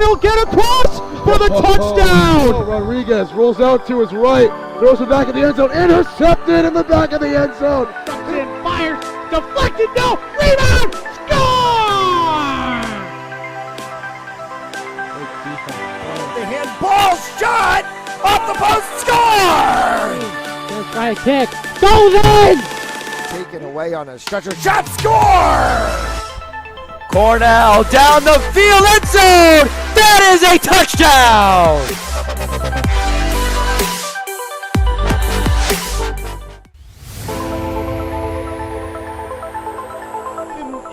He'll get across for the touchdown! Rodriguez rolls out to his right, throws it back in the end zone, intercepted in the back of the end zone. Fires, deflected, no, rebound, score! The handball shot, off the post, score! First try kick, goes in! Taken away on a stretcher, shot, score! Cornell down the field, end zone! That is a touchdown!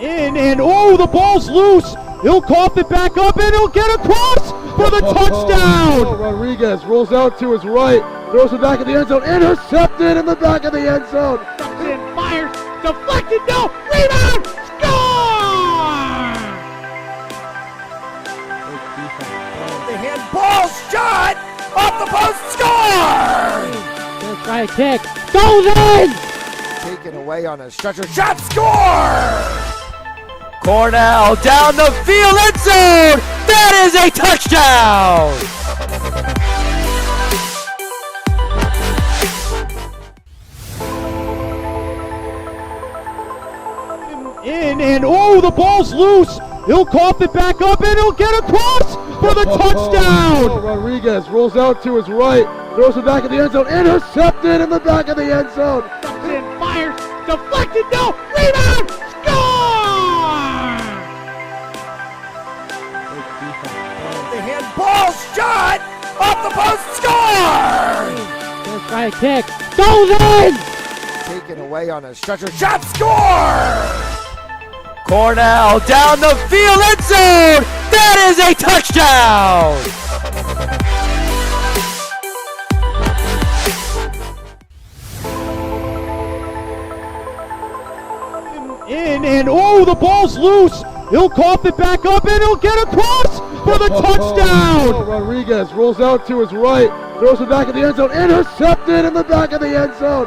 In and oh, the ball's loose. He'll cough it back up and he'll get across for the touchdown. Rodriguez rolls out to his right, throws it back in the end zone, intercepted in the back of the end zone. Fires, deflected, no, rebound, score! The handball shot, off the post, score! First try kick, goes in! Taken away on a stretcher, shot, score! Cornell down the field, end zone! That is a touchdown! In and oh, the ball's loose. He'll cough it back up and he'll get across for the touchdown. Rodriguez rolls out to his right, throws it back in the end zone, intercepted in the back of the end zone. Fires, deflected, no, rebound, score! The handball shot, off the post, score! First try kick, goes in! Taken away on a stretcher, shot, score! Cornell down the field, end zone! That is a touchdown! In and oh, the ball's loose. He'll cough it back up and he'll get across for the touchdown. Rodriguez rolls out to his right, throws it back in the end zone, intercepted in the back of the end zone.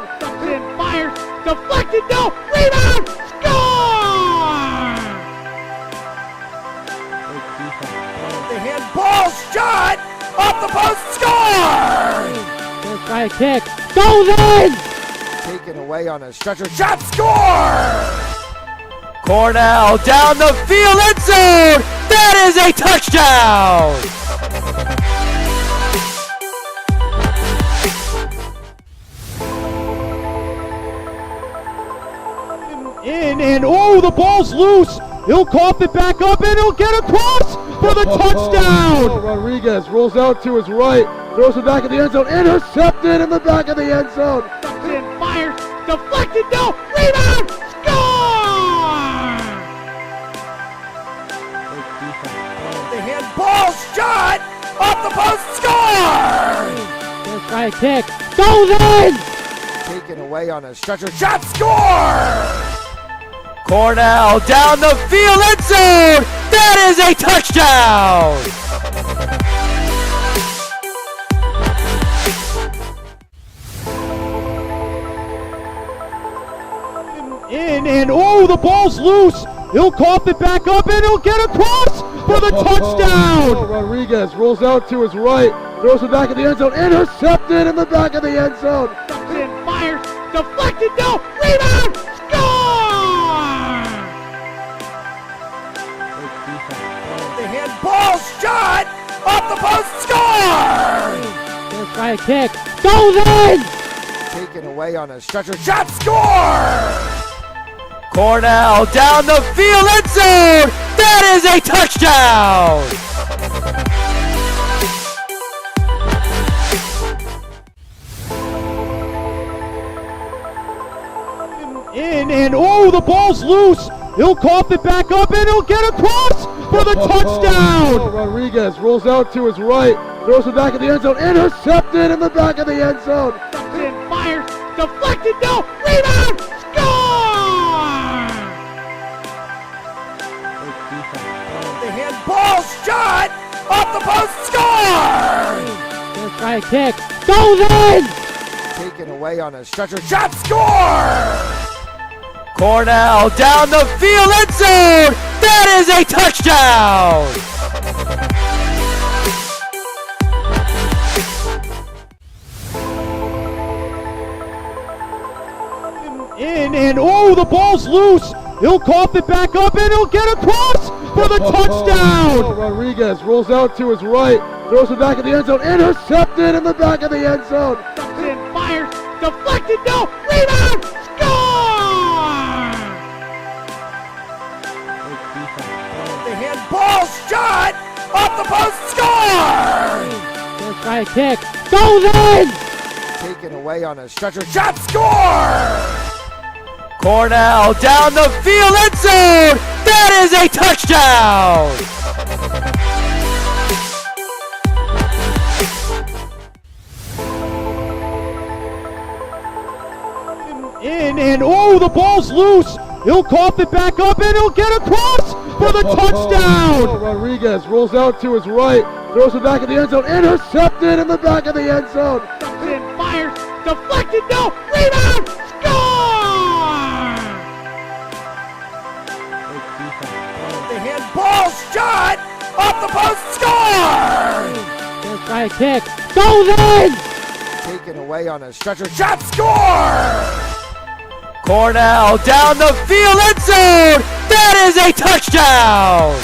Fires, deflected, no, rebound, score! The handball shot, off the post, score! First try kick, goes in! Taken away on a stretcher, shot, score! Cornell down the field, end zone! That is a touchdown! In and oh, the ball's loose. He'll cough it back up and he'll get across for the touchdown. Rodriguez rolls out to his right, throws it back in the end zone, intercepted in the back of the end zone. Fires, deflected, no, rebound, score! The handball shot, off the post, score! First try kick, goes in! Taken away on a stretcher, shot, score! Cornell down the field, end zone! That is a touchdown! In and oh, the ball's loose. He'll cough it back up and he'll get across for the touchdown. Rodriguez rolls out to his right, throws it back in the end zone, intercepted in the back of the end zone. Fires, deflected, no, rebound, score! The handball shot, off the post, score! First try kick, goes in! Taken away on a stretcher, shot, score! Cornell down the field, end zone! That is a touchdown! In and oh, the ball's loose. He'll cough it back up and he'll get across for the touchdown. Rodriguez rolls out to his right, throws it back in the end zone, intercepted in the back of the end zone. Fires, deflected, no, rebound, score! The handball shot, off the post, score! First try kick, goes in! Taken away on a stretcher, shot, score! Cornell down the field, end zone! That is a touchdown! oh, the ball's loose. He'll cough it back up, and he'll get across for the touchdown. Rodriguez rolls out to his right, throws it back in the end zone, intercepted in the back of the end zone. And fires, deflected, no, rebound, score! The handball shot off the post, score! Gonna try a kick, goes in! Taken away on a stretcher, shot, score! Cornell down the field, end zone! That is a touchdown! In, and oh, the ball's loose. He'll cough it back up, and he'll get across for the touchdown. Rodriguez rolls out to his right, throws it back in the end zone, intercepted in the back of the end zone. And fires, deflected, no, rebound, score! The handball shot off the post, score! Gonna try a kick, goes in! Taken away on a stretcher, shot, score! Cornell down the field, end zone! That is a touchdown!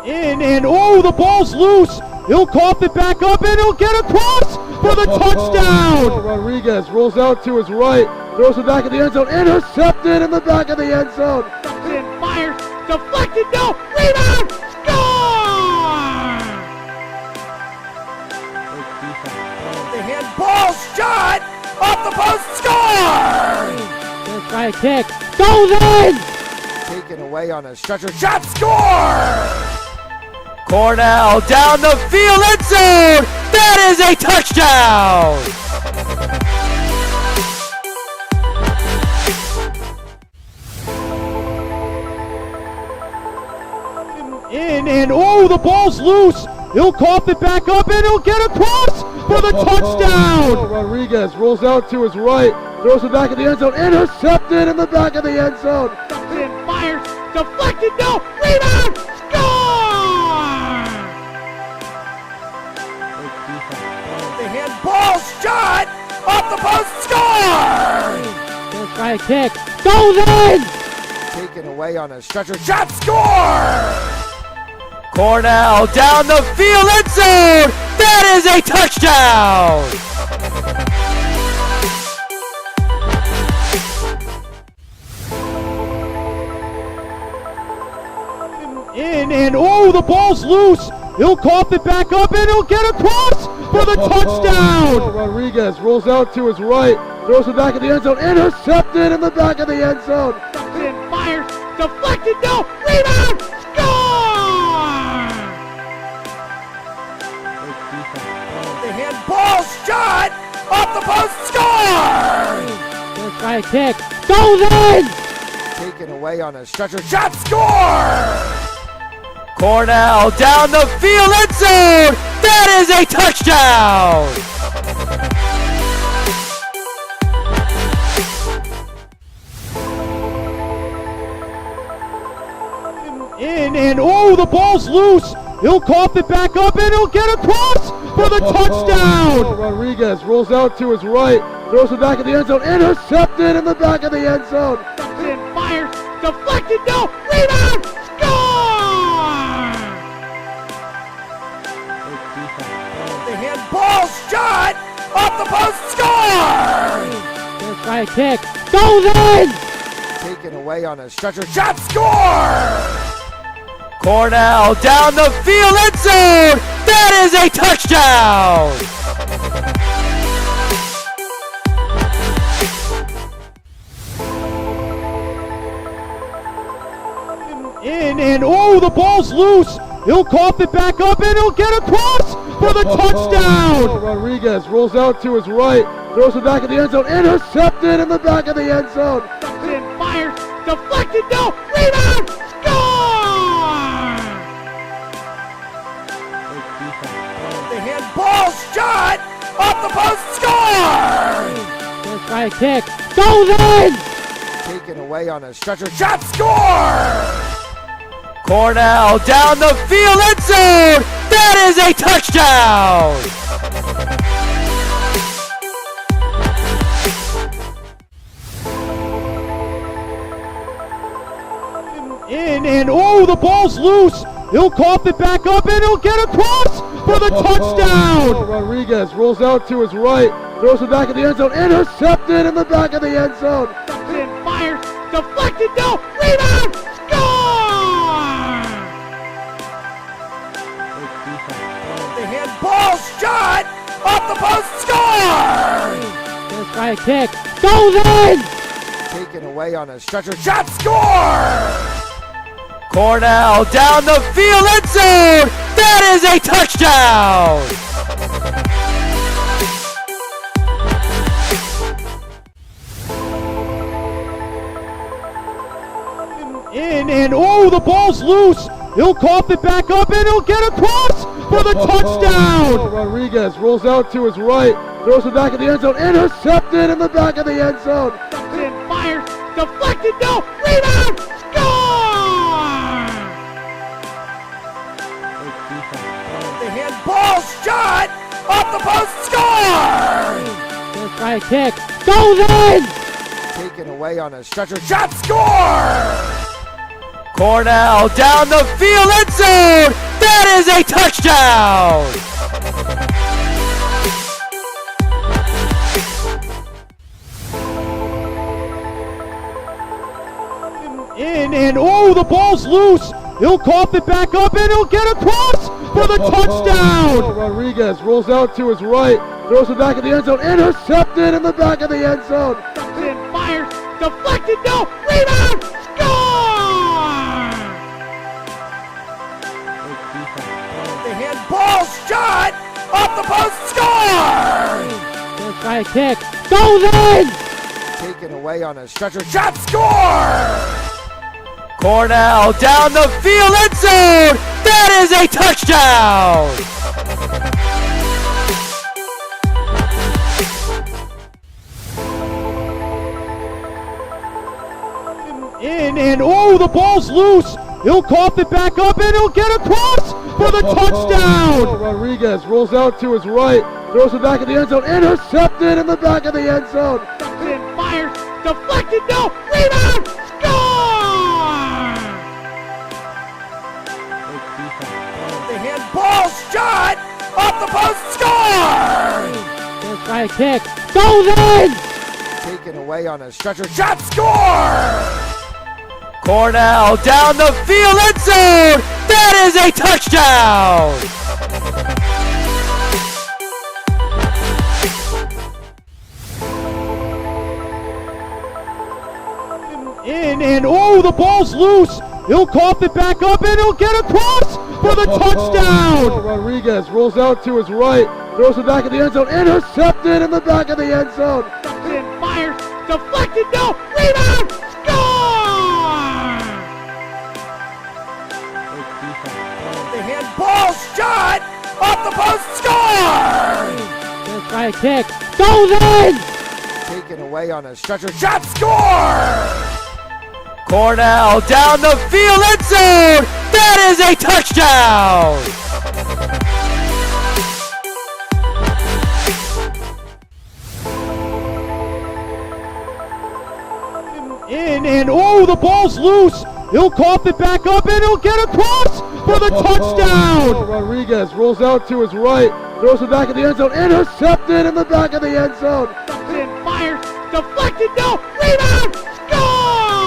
In, and oh, the ball's loose. He'll cough it back up, and he'll get across for the touchdown. Rodriguez rolls out to his right, throws it back in the end zone, intercepted in the back of the end zone. And fires, deflected, no, rebound, score! The handball shot off the post, score! Gonna try a kick, goes in! Taken away on a stretcher, shot, score! Cornell down the field, end zone! That is a touchdown! In, and oh, the ball's loose. He'll cough it back up, and he'll get across for the touchdown. Rodriguez rolls out to his right, throws it back in the end zone, intercepted in the back of the end zone. And fires, deflected, no, rebound, score! The handball shot off the post, score! Gonna try a kick, goes in! Taken away on a stretcher, shot, score! Cornell down the field, end zone! That is a touchdown! In, and oh, the ball's loose. He'll cough it back up, and he'll get across for the touchdown. Rodriguez rolls out to his right, throws it back in the end zone, intercepted in the back of the end zone. And fires, deflected, no, rebound, score! The handball shot off the post, score! Gonna try a kick, goes in! Taken away on a stretcher, shot, score! Cornell down the field, end zone! That is a touchdown! In, and oh, the ball's loose. He'll cough it back up, and he'll get across for the touchdown. Rodriguez rolls out to his right, throws it back in the end zone, intercepted in the back of the end zone. And fires, deflected, no, rebound, score! The handball shot off the post, score! Gonna try a kick, goes in! Taken away on a stretcher, shot, score! Cornell down the field, end zone! That is a touchdown! In, and oh, the ball's loose. He'll cough it back up, and he'll get across for the touchdown. Rodriguez rolls out to his right, throws it back in the end zone, intercepted in the back of the end zone. And fires, deflected, no, rebound, score! The handball shot off the post, score! Gonna try a kick, goes in! Taken away on a stretcher, shot, score! Cornell down the field, end zone! That is a touchdown! And oh, the ball's loose. He'll cough it back up and he'll get across for the touchdown. Rodriguez rolls out to his right, throws it back in the end zone, intercepted in the back of the end zone. And fires, deflected, no, rebound, score! The handball shot off the post, score! Let's try a kick, goes in! Taken away on a stretcher, shot, score! Cornell down the field, end zone! That is a touchdown! And oh, the ball's loose. He'll cough it back up and he'll get across for the touchdown. Rodriguez rolls out to his right, throws it back in the end zone, intercepted in the back of the end zone. And fires, deflected, no, rebound, score! The handball shot off the post, score! Let's try a kick, goes in! Taken away on a stretcher, shot, score! Cornell down the field, end zone! That is a touchdown! And oh, the ball's loose. He'll cough it back up and he'll get across for the touchdown. Rodriguez rolls out to his right, throws it back in the end zone, intercepted in the back of the end zone. And fires, deflected, no, rebound, score! The handball shot off the post, score! Let's try a kick, goes in! Taken away on a stretcher, shot, score! Cornell down the field, end zone! That is a touchdown! And oh, the ball's loose. He'll cough it back up and he'll get across for the touchdown. Rodriguez rolls out to his right, throws it back in the end zone, intercepted in the back of the end zone. And fires, deflected, no, rebound, score! The handball shot off the post, score! Let's try a kick, goes in! Taken away on a stretcher, shot, score! Cornell down the field, end zone! That is a touchdown! And oh, the ball's loose. He'll cough it back up and he'll get across for the touchdown. Rodriguez rolls out to his right, throws it back in the end zone, intercepted in the back of the end zone. And fires, deflected, no, rebound, score! The handball shot off the post, score! Let's try a kick, goes in! Taken away on a stretcher, shot, score! Cornell down the field, end zone! That is a touchdown! And oh, the ball's loose. He'll cough it back up and he'll get across for the touchdown. Rodriguez rolls out to his right, throws it back in the end zone, intercepted in the back of the end zone. And fires, deflected, no, rebound, score!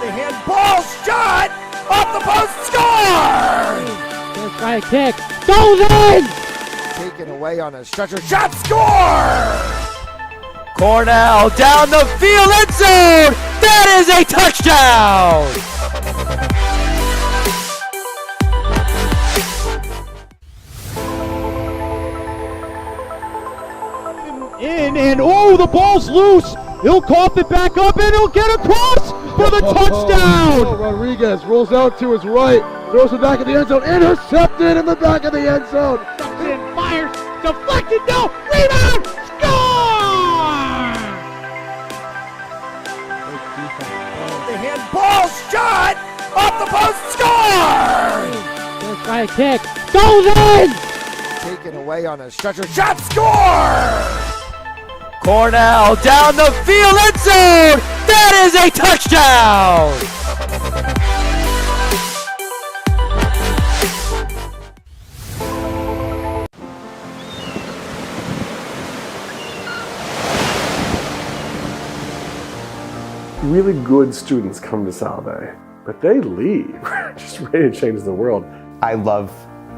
The handball shot off the post, score! Let's try a kick, goes in! Taken away on a stretcher, shot, score! Cornell down the field, end zone! That is a touchdown! And oh, the ball's loose. He'll cough it back up and he'll get across for the touchdown. Rodriguez rolls out to his right, throws it back in the end zone, intercepted in the back of the end zone. And fires, deflected, no, rebound, score! The handball shot off the post, high kick. Goes in! Taken away on a stretcher. Shot score! Cornell down the field, end zone! That is a touchdown! Really good students come to Salve, but they leave, just ready to change the world. I love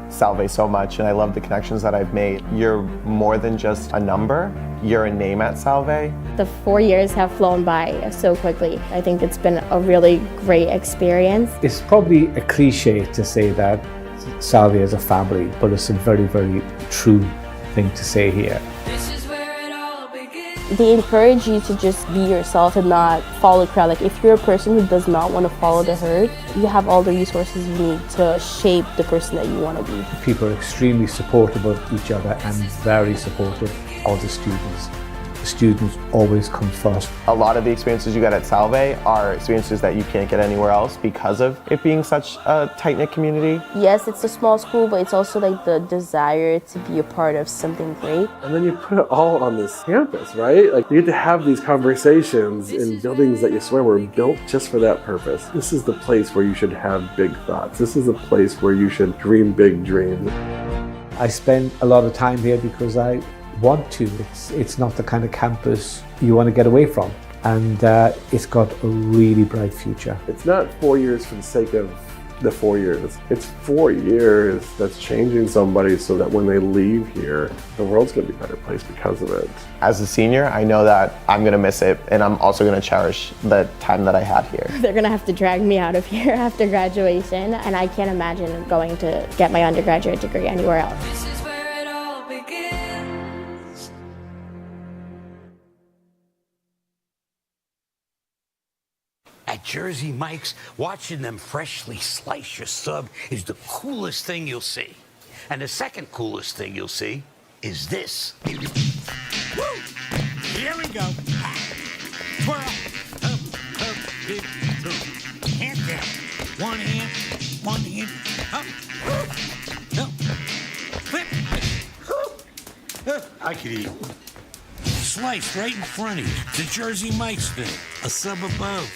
Salve so much, and I love the connections that I've made. You're more than just a number, you're a name at Salve. The 4 years have flown by so quickly. I think it's been a really great experience. It's probably a cliche to say that Salve is a family, but it's a very, very true thing to say here. They encourage you to just be yourself and not follow the crowd. Like if you're a person who does not want to follow the herd, you have all the resources you need to shape the person that you want to be. People are extremely supportive of each other and very supportive of the students. The students always come first. A lot of the experiences you get at Salve are experiences that you can't get anywhere else because of it being such a tight-knit community. Yes, it's a small school, but it's also like the desire to be a part of something great. And then you put it all on this campus, right? Like you get to have these conversations in buildings that you swear were built just for that purpose. This is the place where you should have big thoughts. This is the place where you should dream big dreams. I spend a lot of time here because I want to. It's not the kind of campus you want to get away from, and it's got a really bright future. It's not 4 years for the sake of the 4 years. It's 4 years that's changing somebody so that when they leave here, the world's going to be a better place because of it. As a senior, I know that I'm going to miss it, and I'm also going to cherish the time that I had here. They're going to have to drag me out of here after graduation, and I can't imagine going to get my undergraduate degree anywhere else. At Jersey Mike's, watching them freshly slice your sub is the coolest thing you'll see. And the second coolest thing you'll see is this. Woo! Here we go. Twirl. Up, big, two. Hand down. One hand, up. Up. Flip. I could eat. Sliced right in front of you. It's a Jersey Mike's thing. A sub above.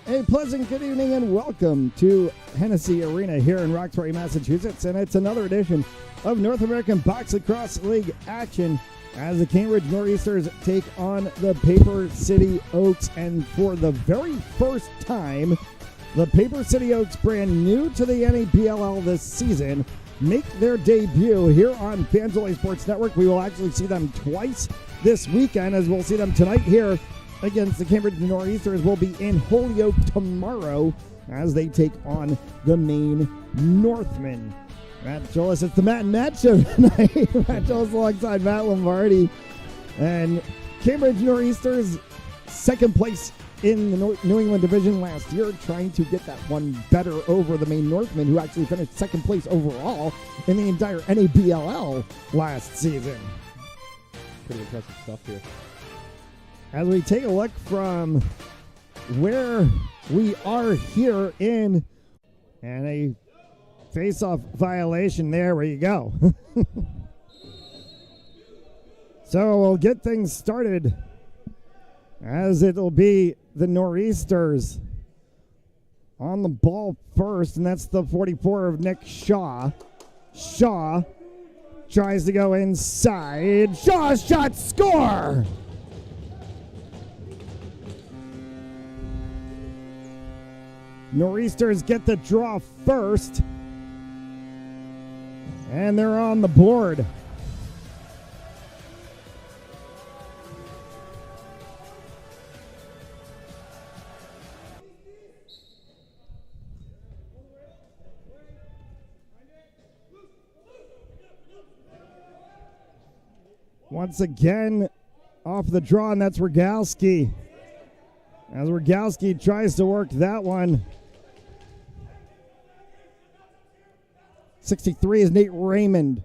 A pleasant good evening and welcome to Hennessy Arena here in Roxbury, Massachusetts, and it's another edition of North American Box Lacrosse League action as the Cambridge Nor'easters take on the Paper City Oaks, and for the very first time, the Paper City Oaks, brand new to the NABLL this season, make their debut here on FanJoy Sports Network. We will actually see them twice this weekend, as we'll see them tonight here against the Cambridge Nor'easters. Will be in Holyoke tomorrow as they take on the Maine Northmen. Matt Jolis, it's the Matt and Matt show tonight. Matt Jolis alongside Matt Lombardi. And Cambridge Nor'easters, second place in the New England division last year, trying to get that one better over the Maine Northmen, who actually finished second place overall in the entire NABLL last season. Pretty impressive stuff here. As we take a look from where we are here in, and a face-off violation there where you go. So we'll get things started as it'll be the Nor'easters on the ball first, and that's the 44 of Nick Shaw. Shaw tries to go inside. Shaw's shot, score! Nor'easters get the draw first, and they're on the board. Once again, off the draw, and that's Rogalski. As Rogalski tries to work that one. 63 is Nate Raymond.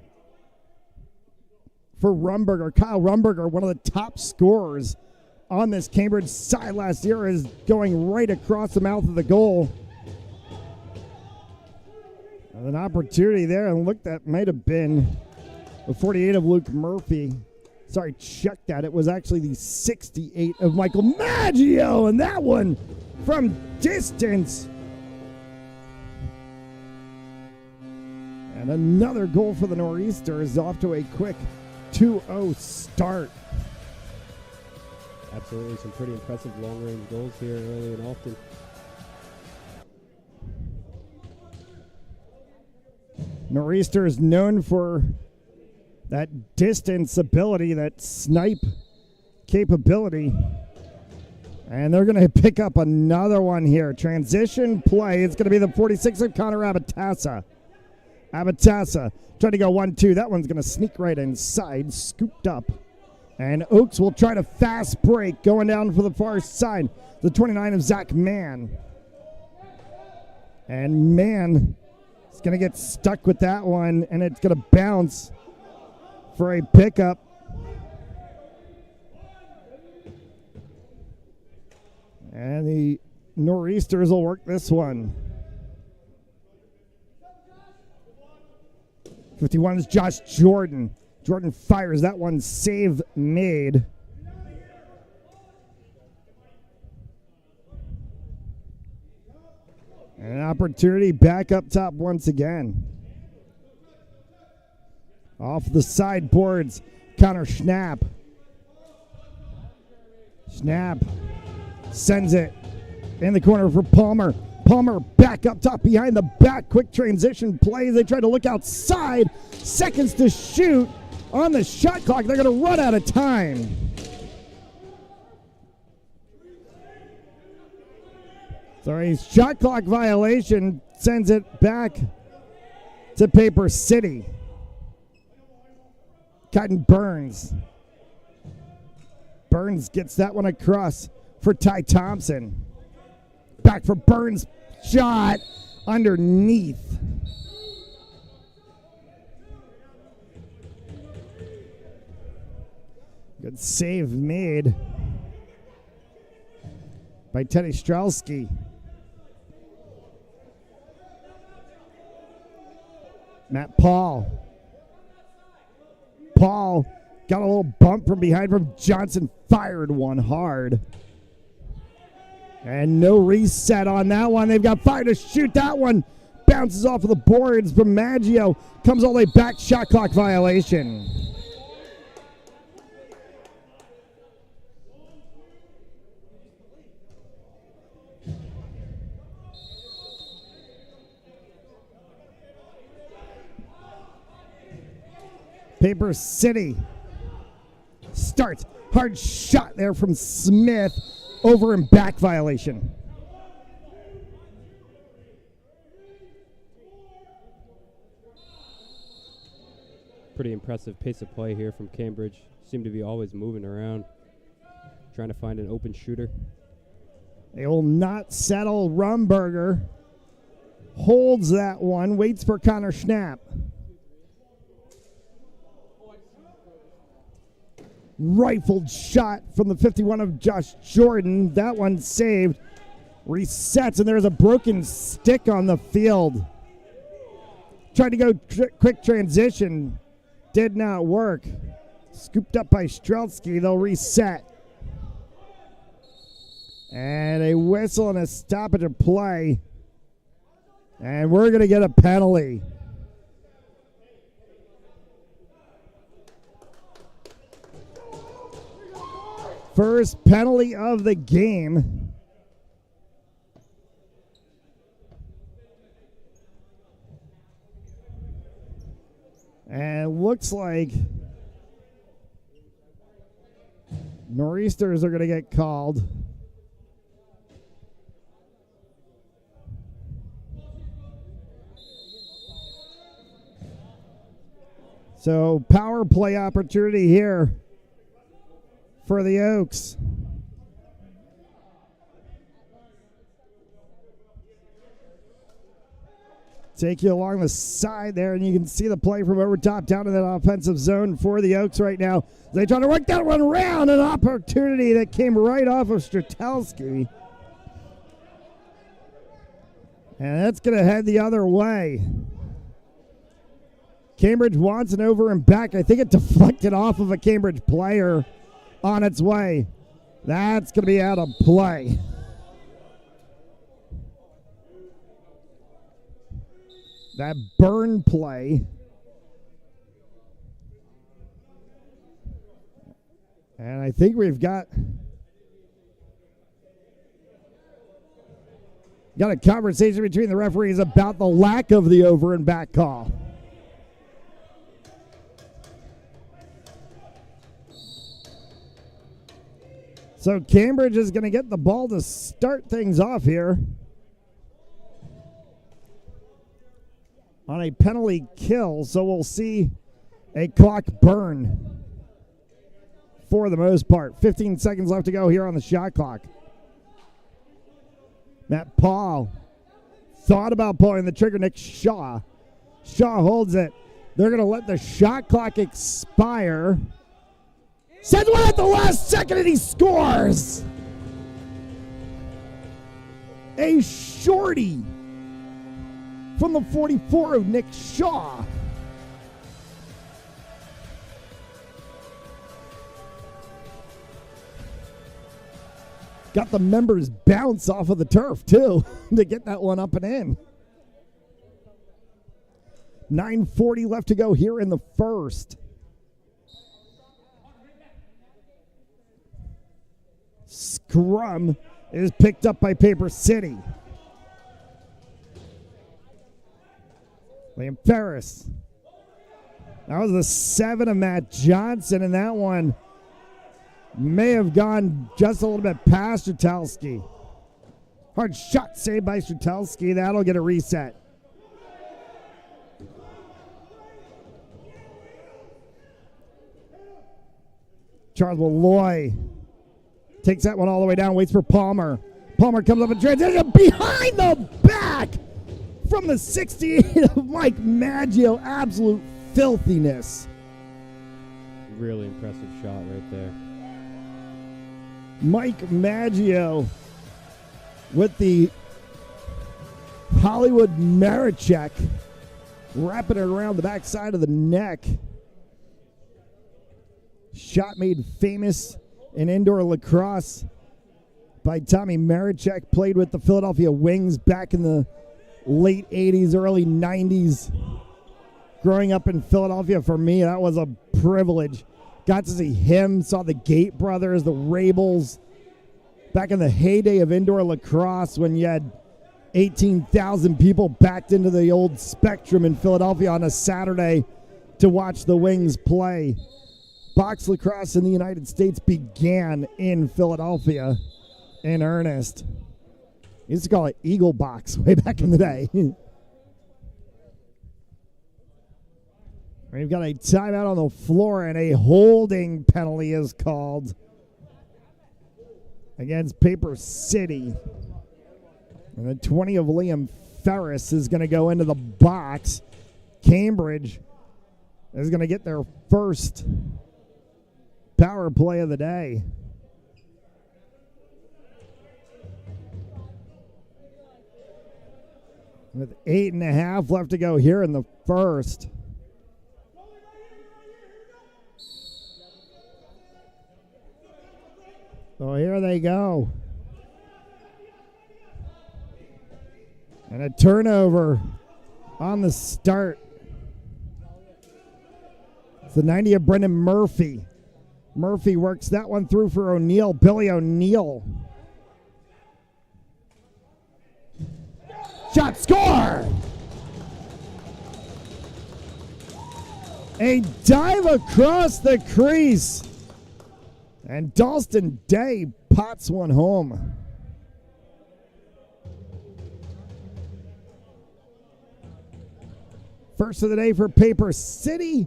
for Rumberger. Kyle Rumberger, one of the top scorers on this Cambridge side last year, is going right across the mouth of the goal. An opportunity there, and look, that might have been the 48 of Luke Murphy. Sorry, check that. It was actually the 68 of Michael Maggio, and that one from distance. And another goal for the Nor'easters, off to a quick 2-0 start. Absolutely, some pretty impressive long-range goals here early and often. Nor'easters known for that distance ability, that snipe capability. And they're going to pick up another one here. Transition play. It's going to be the 46 of Connor Abatassa. Abatassa trying to go 1-2. That one's going to sneak right inside, scooped up. And Oaks will try to fast break, going down for the far side. The 29 of Zach Mann. And Mann is going to get stuck with that one, and it's going to bounce for a pickup. And the Nor'easters will work this one. 51 is Josh Jordan. Jordan fires that one, save made. And an opportunity back up top once again. Off the sideboards, Connor Schnapp. Schnapp sends it in the corner for Palmer. Palmer back up top behind the back. Quick transition play. They try to look outside. Seconds to shoot on the shot clock. They're going to run out of time. Sorry, shot clock violation sends it back to Paper City. Cotton Burns. Burns gets that one across for Ty Thompson. Back for Burns. Shot underneath. Good save made by Teddy Strelski. Matt Paul. Paul got a little bump from behind from Johnson. Fired one hard. And no reset on that one. They've got fire to shoot. That one bounces off of the boards from Maggio. Comes all the way back. Shot clock violation. Paper City starts. Hard shot there from Smith. Over and back violation. Pretty impressive pace of play here from Cambridge. Seem to be always moving around, trying to find an open shooter. They will not settle. Rumberger holds that one, waits for Connor Schnapp. Rifled shot from the 51 of Josh Jordan. That one saved. Resets, and there's a broken stick on the field. Tried to go quick transition. Did not work. Scooped up by Strelski. They'll reset. And a whistle and a stoppage of play. And we're going to get a penalty. First penalty of the game. And looks like Nor'easters are going to get called. So power play opportunity here for the Oaks. Take you along the side there, and you can see the play from over top down in that offensive zone for the Oaks right now. They try to work that one around, an opportunity that came right off of Strzelski. And that's going to head the other way. Cambridge wants an over and back. I think it deflected off of a Cambridge player on its way. That's going to be out of play. That burn play. And I think we've got a conversation between the referees about the lack of the over and back call. So Cambridge is going to get the ball to start things off here on a penalty kill. So we'll see a clock burn for the most part. 15 seconds left to go here on the shot clock. Matt Paul thought about pulling the trigger. Nick Shaw. Shaw holds it. They're going to let the shot clock expire. Sends one at the last second, and he scores. A shorty from the 44 of Nick Shaw. Got the members bounce off of the turf, too, to get that one up and in. 9:40 left to go here in the first. Scrum is picked up by Paper City. Liam Ferris. That was the 7 of Matt Johnson, and that one may have gone just a little bit past Strzelski. Hard shot saved by Strzelski. That'll get a reset. Charles Malloy takes that one all the way down, waits for Palmer. Palmer comes up in transition behind the back from the 68 of Mike Maggio. Absolute filthiness. Really impressive shot right there. Mike Maggio with the Hollywood Marichek, wrapping it around the backside of the neck. Shot made famous in indoor lacrosse by Tommy Marichek. Played with the Philadelphia Wings back in the late 80s, early 90s. Growing up in Philadelphia, for me, that was a privilege. Got to see him, saw the Gate brothers, the Rabels. Back in the heyday of indoor lacrosse when you had 18,000 people packed into the old Spectrum in Philadelphia on a Saturday to watch the Wings play. Box lacrosse in the United States began in Philadelphia in earnest. Used to call it Eagle Box way back in the day. We've got a timeout on the floor, and a holding penalty is called against Paper City. And the 20 of Liam Ferris is going to go into the box. Cambridge is going to get their first power play of the day. With 8.5 left to go here in the first. So here they go. And a turnover on the start. It's the 90 of Brendan Murphy. Murphy works that one through for O'Neill. Billy O'Neill. Shot, score! A dive across the crease. And Dalston Day pots one home. First of the day for Paper City.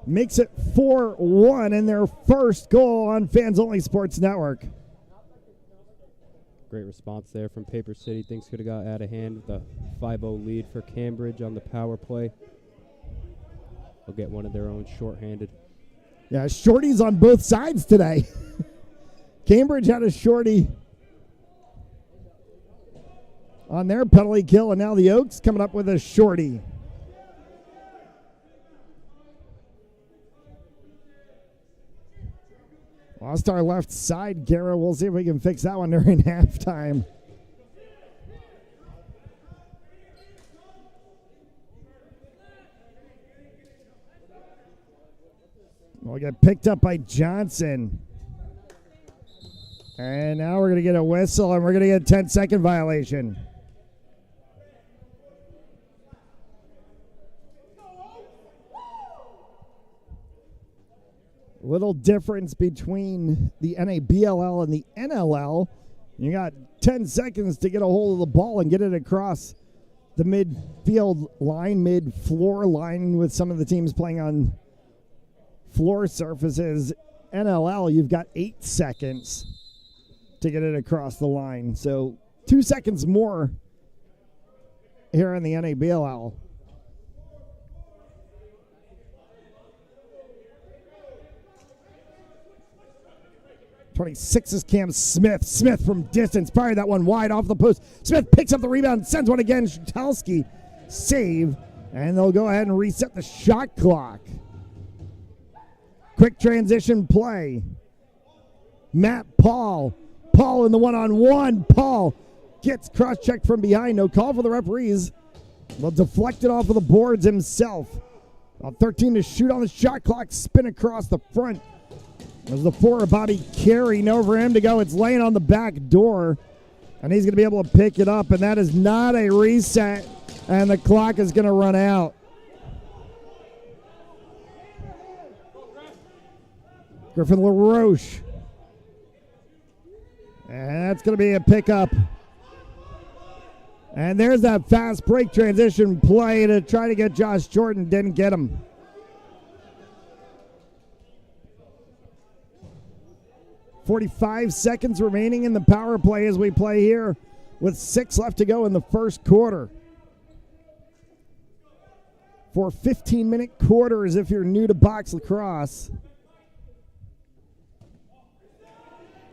Makes it 4-1 in their first goal on Fans Only Sports Network. Great response there from Paper City. Things could have got out of hand with a 5-0 lead for Cambridge on the power play. They'll get one of their own shorthanded. Yeah, shorties on both sides today. Cambridge had a shorty on their penalty kill, and now the Oaks coming up with a shorty. Lost our left side, Guerra. We'll see if we can fix that one during halftime. We'll get picked up by Johnson. And now we're going to get a whistle, and we're going to get a 10-second violation. Little difference between the NABLL and the NLL. You got 10 seconds to get a hold of the ball and get it across the midfield line, mid-floor line with some of the teams playing on floor surfaces. NLL, you've got 8 seconds to get it across the line. So 2 seconds more here in the NABLL. 26 is Cam Smith. Smith from distance. Fired that one wide off the post. Smith picks up the rebound, sends one again. Shutelski save, and they'll go ahead and reset the shot clock. Quick transition play. Matt Paul. Paul in the one-on-one. Paul gets cross-checked from behind. No call for the referees. They'll deflect it off of the boards himself. 13 to shoot on the shot clock. Spin across the front. There's the 4 Bobby Carey. No for him to go. It's laying on the back door. And he's going to be able to pick it up. And that is not a reset. And the clock is going to run out. Griffin LaRoche. And that's going to be a pickup. And there's that fast break transition play to try to get Josh Jordan. Didn't get him. .45 seconds remaining in the power play as we play here with 6 left to go in the first quarter. For 15-minute quarters if you're new to box lacrosse.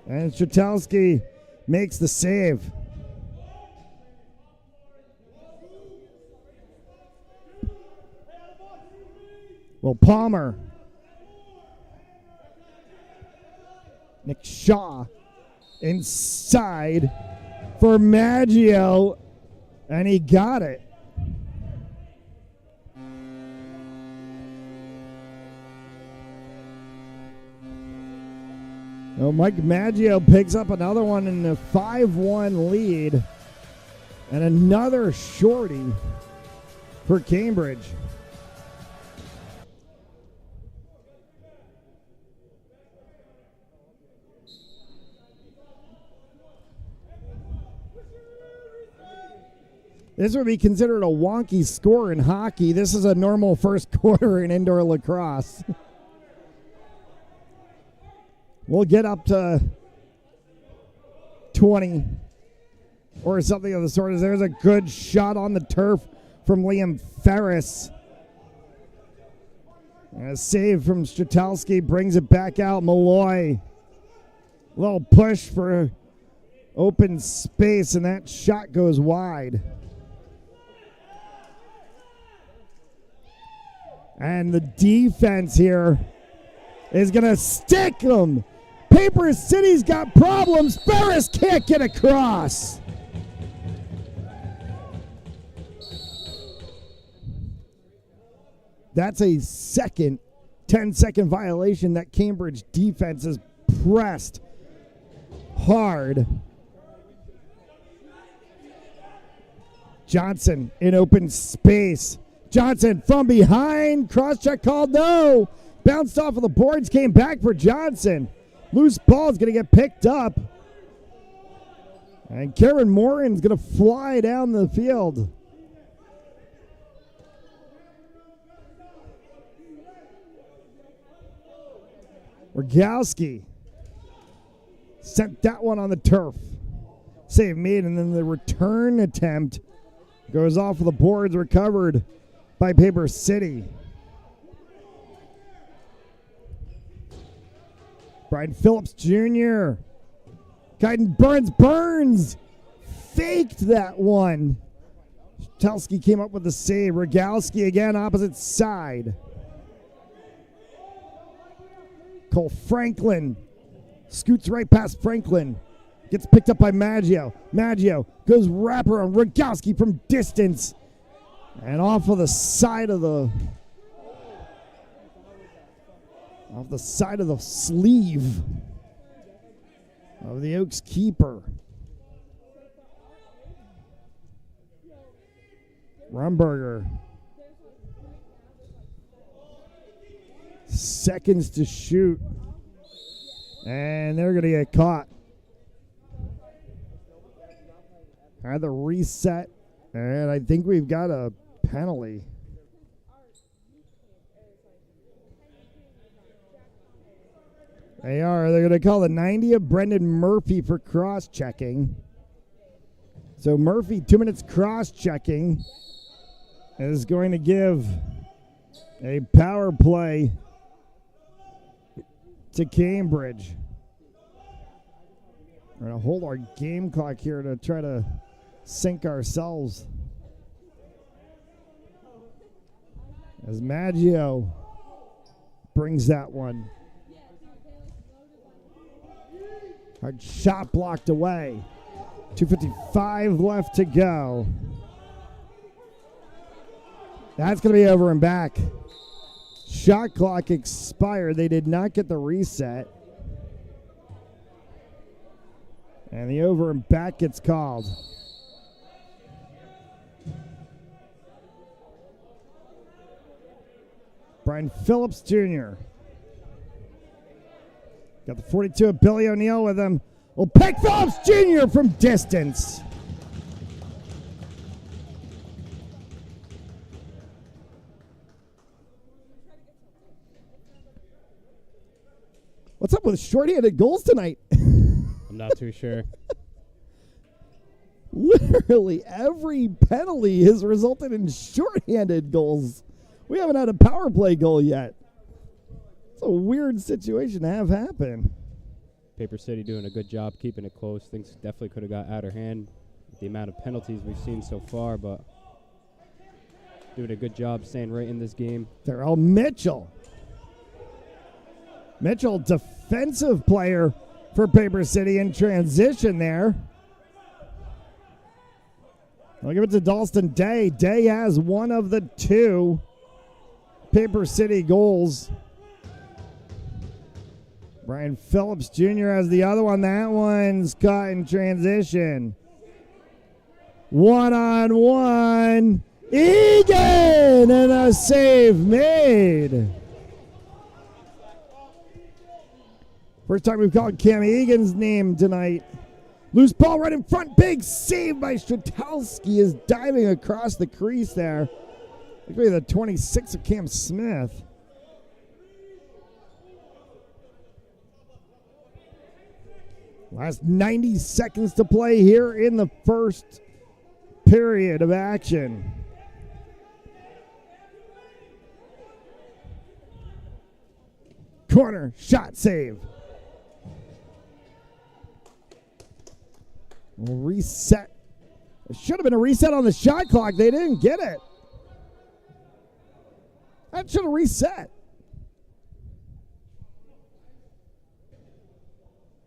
And Shutelski makes the save. Well, Palmer. Nick Shaw inside for Maggio, and he got it. Well, Mike Maggio picks up another one in the 5-1 lead, and another shorty for Cambridge. This would be considered a wonky score in hockey. This is a normal first quarter in indoor lacrosse. We'll get up to 20 or something of the sort. There's a good shot on the turf from Liam Ferris. A save from Shutelski brings it back out. Malloy. Little push for open space, and that shot goes wide. And the defense here is going to stick them. Paper City's got problems. Ferris can't get across. That's a second 10-second violation. That Cambridge defense is pressed hard. Johnson in open space. Johnson from behind. Cross-check called no. Bounced off of the boards. Came back for Johnson. Loose ball is going to get picked up. And Karen Morin's going to fly down the field. Rogowski sent that one on the turf. Save made, and then the return attempt goes off of the boards, recovered by Paper City. Brian Phillips Jr. Kaiden Burns faked that one. Telski came up with the save. Rogalski again, opposite side. Cole Franklin scoots right past Franklin. Gets picked up by Maggio. Maggio goes wrapper on Rogalski from distance. And off the side of the sleeve of the Oaks keeper. Rumberger. Seconds to shoot. And they're going to get caught. Had the reset. And I think we've got a penalty. They're going to call the 90 of Brendan Murphy for cross-checking. So Murphy, 2 minutes cross-checking, is going to give a power play to Cambridge. We're going to hold our game clock here to try to sync ourselves. As Maggio brings that one. Hard shot blocked away. 2:55 left to go. That's going to be over and back. Shot clock expired. They did not get the reset. And the over and back gets called. Brian Phillips Jr. Got the 42 of Billy O'Neill with him. Well, pick Phillips Jr. from distance. What's up with shorthanded goals tonight? I'm not too sure. Literally every penalty has resulted in shorthanded goals. We haven't had a power play goal yet. It's a weird situation to have happen. Paper City doing a good job keeping it close. Things definitely could have got out of hand with the amount of penalties we've seen so far, but doing a good job staying right in this game. Darrell Mitchell. Mitchell, defensive player for Paper City in transition there. I'll give it to Dalston Day. Day has one of the two Paper City goals. Brian Phillips Jr. has the other one. That one's caught in transition. One-on-one. Egan! And a save made. First time we've called Cam Egan's name tonight. Loose ball right in front. Big save by Strzelski, is diving across the crease there. Look at the 26 of Cam Smith. Last 90 seconds to play here in the first period of action. Corner shot save. Reset. It should have been a reset on the shot clock. They didn't get it. That should have reset.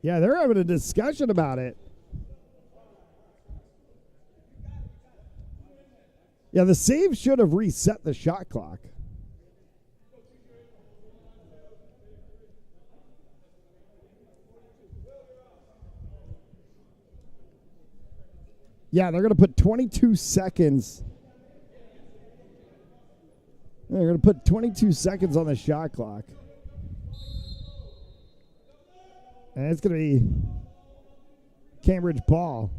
Yeah, they're having a discussion about it. Yeah, the save should have reset the shot clock. Yeah, they're going to put 22 seconds. They're going to put 22 seconds on the shot clock. And it's going to be Cambridge Paul.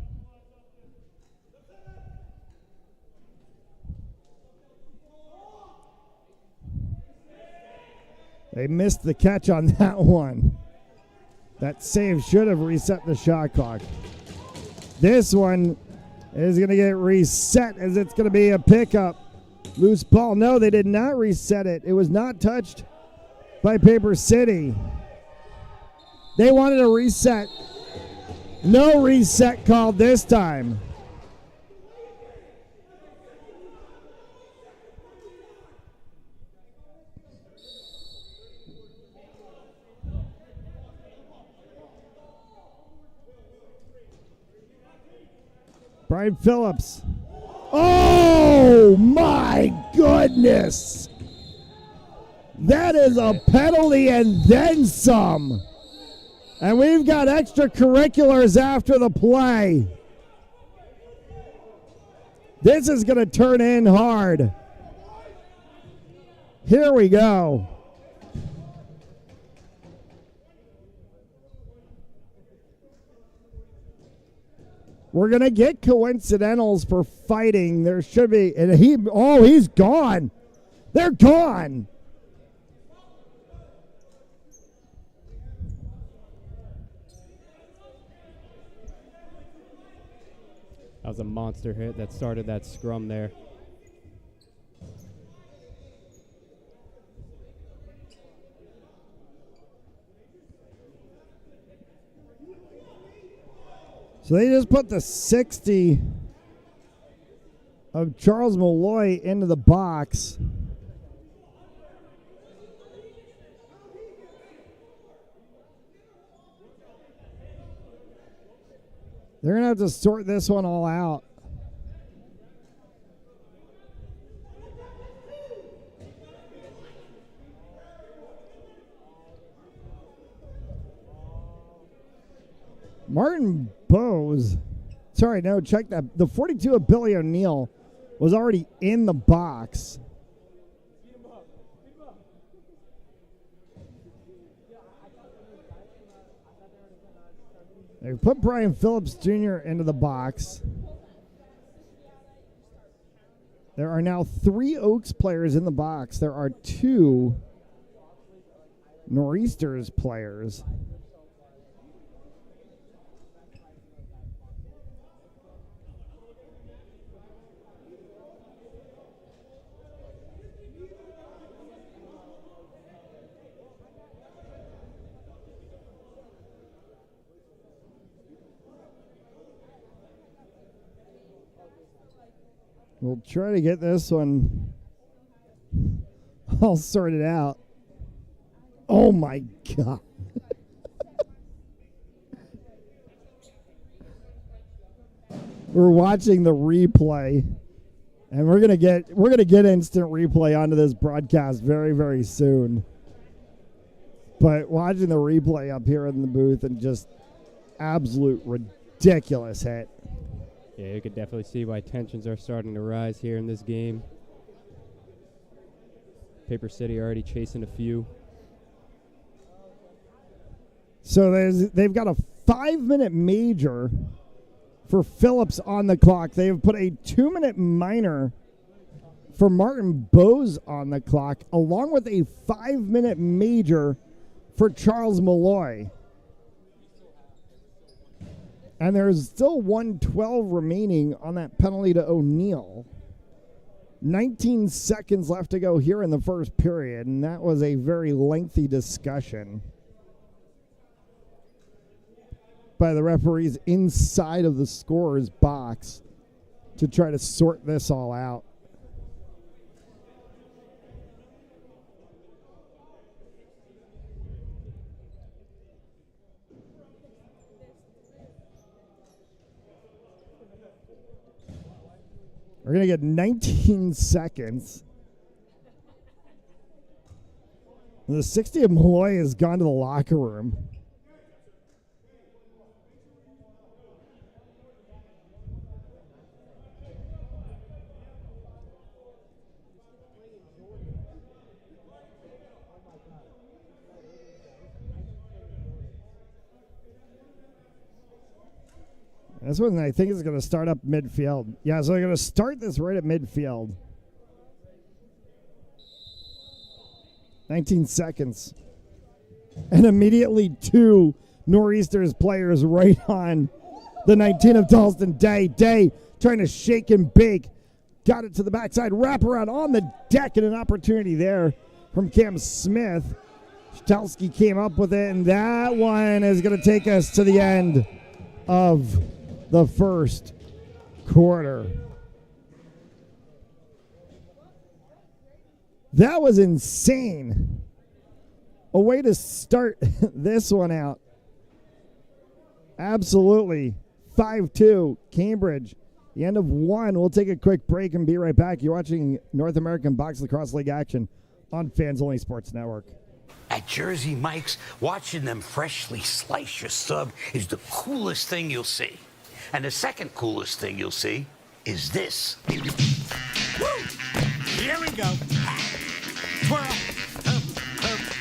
They missed the catch on that one. That save should have reset the shot clock. This one is going to get reset as it's going to be a pickup. Loose ball. No, they did not reset it. It was not touched by Paper City. They wanted a reset. No reset called this time. Brian Phillips. Oh my goodness. That is a penalty and then some. And we've got extracurriculars after the play. This is going to turn in hard. Here we go. We're going to get coincidentals for fighting. There should be. And he's gone. They're gone. That was a monster hit that started that scrum there. So they just put the 60 of Charles Malloy into the box. They're going to have to sort this one all out. Martin Bose, sorry, no, check that. The 42 of Billy O'Neill was already in the box. They put Brian Phillips Jr. into the box. There are now 3 Oaks players in the box. There are 2 Nor'easters players. We'll try to get this one all sorted out. Oh my God. We're watching the replay, and we're gonna get instant replay onto this broadcast very, very soon. But watching the replay up here in the booth and just absolute ridiculous hit. Yeah, you could definitely see why tensions are starting to rise here in this game. Paper City already chasing a few. So they've got a 5-minute major for Phillips on the clock. They have put a 2-minute minor for Martin Bose on the clock, along with a 5-minute major for Charles Malloy. And there's still 1:12 remaining on that penalty to O'Neill. 19 seconds left to go here in the first period, and that was a very lengthy discussion by the referees inside of the scorer's box to try to sort this all out. We're going to get 19 seconds. The 60 of Malloy has gone to the locker room. This one, I think, is going to start up midfield. Yeah, so they're going to start this right at midfield. 19 seconds. And immediately 2 Nor'easters players right on the 19 of Dalston. Day trying to shake and bake. Got it to the backside. Wrap around on the deck, and an opportunity there from Cam Smith. Shtelski came up with it, and that one is going to take us to the end of the first quarter. That was insane. A way to start this one out. Absolutely. 5-2, Cambridge. The end of one. We'll take a quick break and be right back. You're watching North American Box Lacrosse League action on Fans Only Sports Network. At Jersey Mike's, watching them freshly slice your sub is the coolest thing you'll see. And the second coolest thing you'll see is this. Woo! Here we go. Twirl. Up,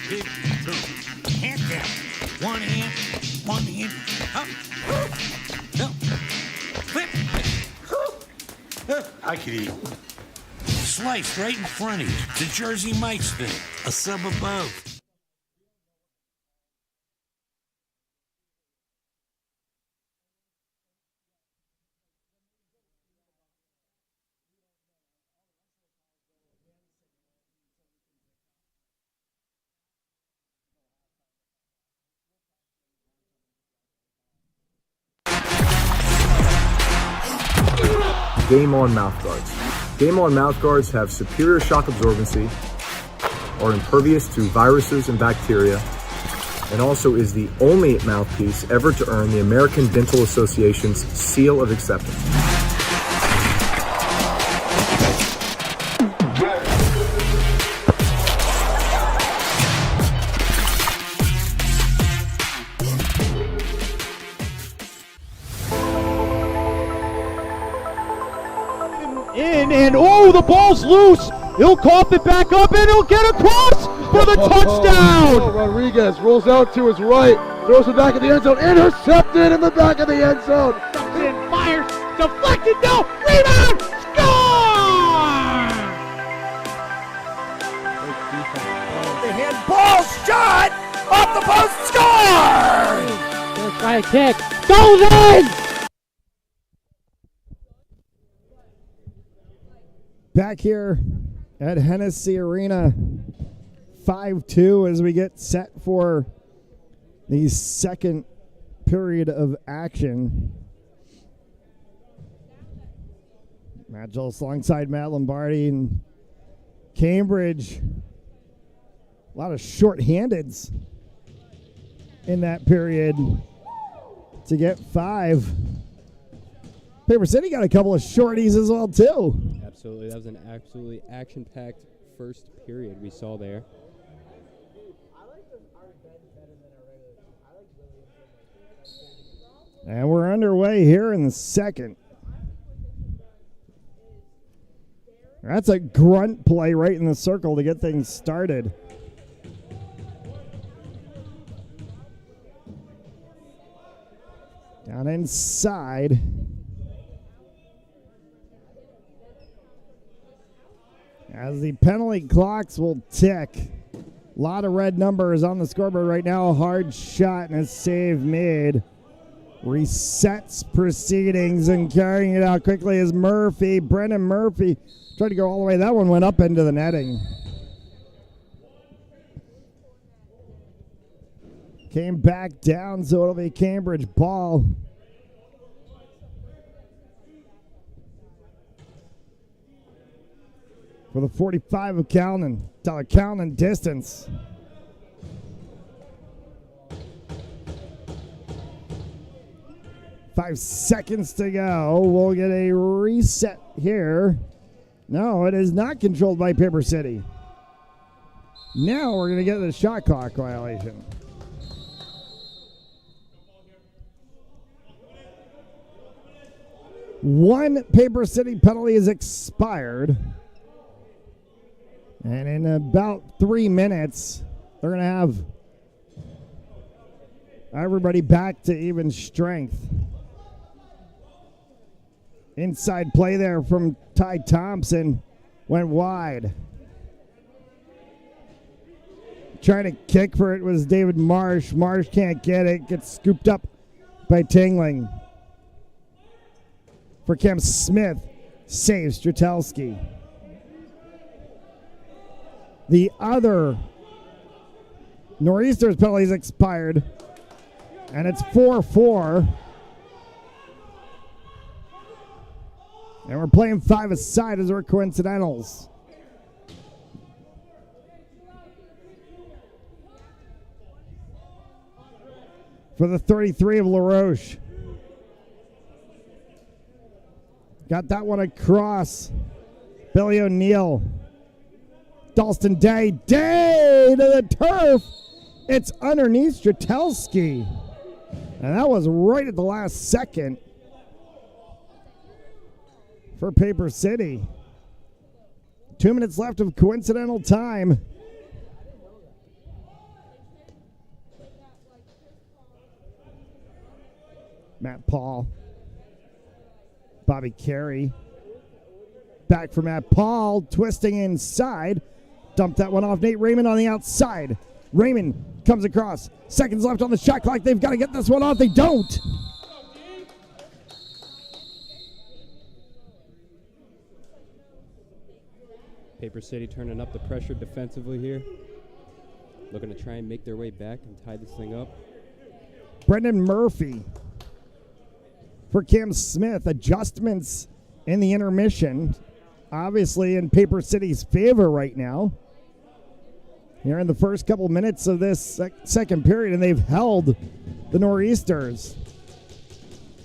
big two. Hand down. One hand. Up. Up. Flip. I could eat. Sliced right in front of you. The Jersey Mike's thing. A sub above. Game On mouthguards. Game On mouthguards have superior shock absorbency, are impervious to viruses and bacteria, and also is the only mouthpiece ever to earn the American Dental Association's seal of acceptance. And oh, the ball's loose. He'll cough it back up and he'll get across for the touchdown. Rodriguez rolls out to his right, throws it back in the end zone, intercepted in the back of the end zone. Comes in, fires, deflected, no, rebound, score! The handball shot off the post, score! Gonna try a kick, goes in! Back here at Hennessy Arena, 5-2 as we get set for the second period of action. Matt Jolis alongside Matt Lombardi and Cambridge. A lot of short-handeds in that period to get 5. Paper City got a couple of shorties as well, too. Absolutely. That was an absolutely action-packed first period we saw there. And we're underway here in the second. That's a grunt play right in the circle to get things started. Down inside. As the penalty clocks will tick. A lot of red numbers on the scoreboard right now. A hard shot and a save made. Resets proceedings and carrying it out quickly is Murphy. Brendan Murphy tried to go all the way. That one went up into the netting. Came back down, so it'll be Cambridge ball. For the 45 of Calnan. Calnan distance. Five seconds to go. We'll get a reset here. No, it is not controlled by Paper City. Now we're going to get the shot clock violation. One Paper City penalty is expired. And in about 3 minutes, they're going to have everybody back to even strength. Inside play there from Ty Thompson. Went wide. Trying to kick for it was David Marsh. Marsh can't get it. Gets scooped up by Tingling. for Cam Smith. Saves Strzelski. The other Nor'easters penalties expired, and it's 4-4. And we're playing 5 aside as we're coincidentals. For the 33 of LaRoche. Got that one across. Billy O'Neill. Dalston Day. Day to the turf. It's underneath Strzelski. And that was right at the last second for Paper City. 2 minutes left of coincidental time. Matt Paul. Bobby Carey. Back for Matt Paul. Twisting inside. Dumped that one off. Nate Raymond on the outside. Raymond comes across. Seconds left on the shot clock. They've got to get this one off. They don't. Paper City turning up the pressure defensively here. Looking to try and make their way back and tie this thing up. Brendan Murphy for Cam Smith. Adjustments in the intermission. Obviously in Paper City's favor right now. Here in the first couple minutes of this second period, and they've held the Nor'easters.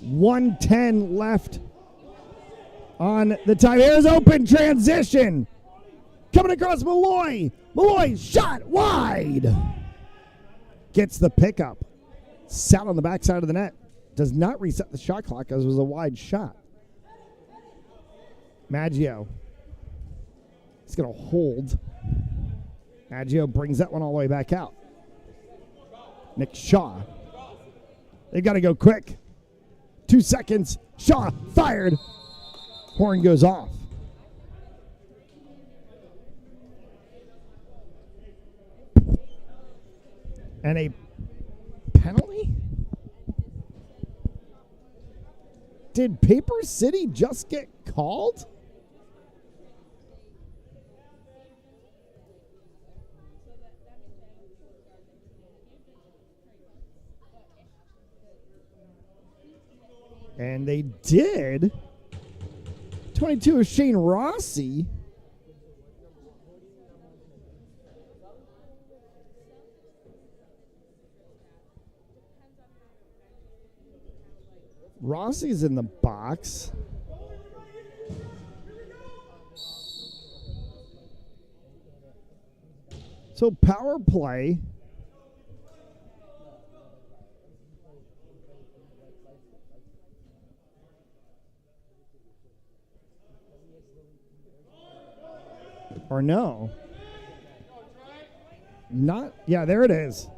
1:10 left on the time. Here's open transition. Coming across Malloy. Malloy shot wide. Gets the pickup. Sat on the backside of the net. Does not reset the shot clock as it was a wide shot. Maggio. He's going to hold. Maggio brings that one all the way back out. Nick Shaw. They've got to go quick. 2 seconds. Shaw fired. Horn goes off. And a penalty? Did Paper City just get called? And they did. 22 is Shane Rossi. Rossi's in the box. So power play. Or no. Not, yeah, there it is.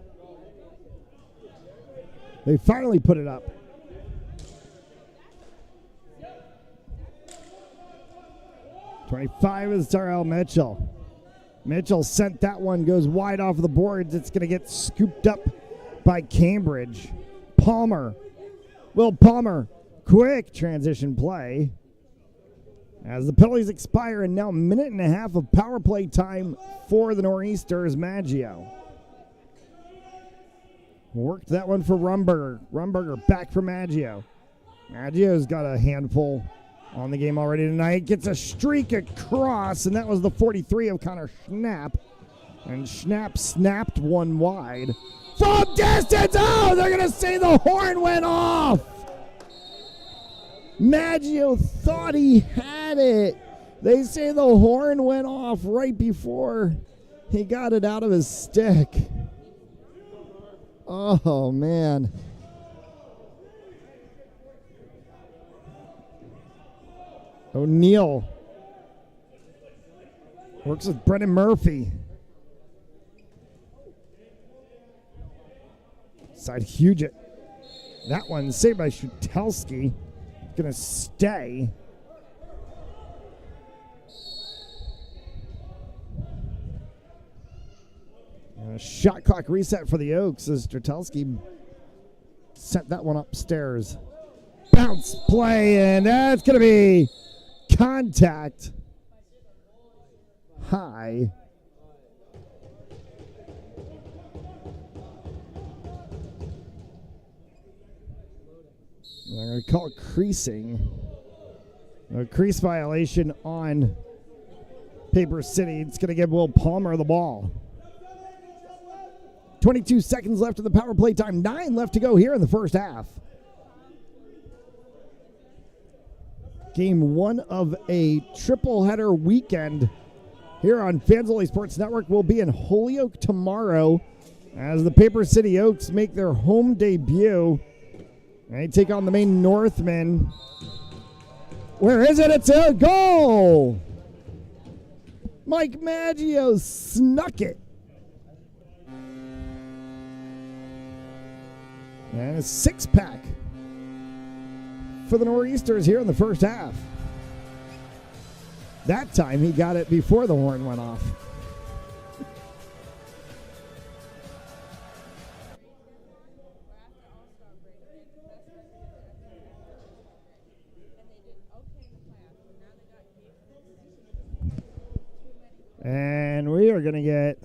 They finally put it up. .25 is Darrell Mitchell. Mitchell sent that one, goes wide off the boards. It's going to get scooped up by Cambridge. Palmer. Will Palmer. Quick transition play. As the penalties expire, and now a minute and a half of power play time for the Nor'easters. Maggio. Worked that one for Rumberger. Rumberger back for Maggio. Maggio's got a handful on the game already tonight. Gets a streak across, and that was the 43 of Connor Schnapp. And Schnapp snapped one wide. From distance! Oh, they're going to say the horn went off! Maggio thought he had it. They say the horn went off right before he got it out of his stick. Oh, man. O'Neill works with Brendan Murphy. Side Huget. That one saved by Strzelski. Gonna stay. And a shot clock reset for the Oaks as Strzelski sent that one upstairs. bounce play, and that's going to be contact high. They're going to call it creasing. A crease violation on Paper City. It's going to give Will Palmer the ball. 22 seconds left of the power play time. 9 left to go here in the first half. Game 1 of a triple header weekend here on Fanzoli Sports Network. Will be in Holyoke tomorrow as the Paper City Oaks make their home debut. They take on the Maine Northmen. Where is it? It's a goal! Mike Maggio snuck it. And a 6-pack for the Nor'easters here in the first half. That time he got it before the horn went off. And we are going to get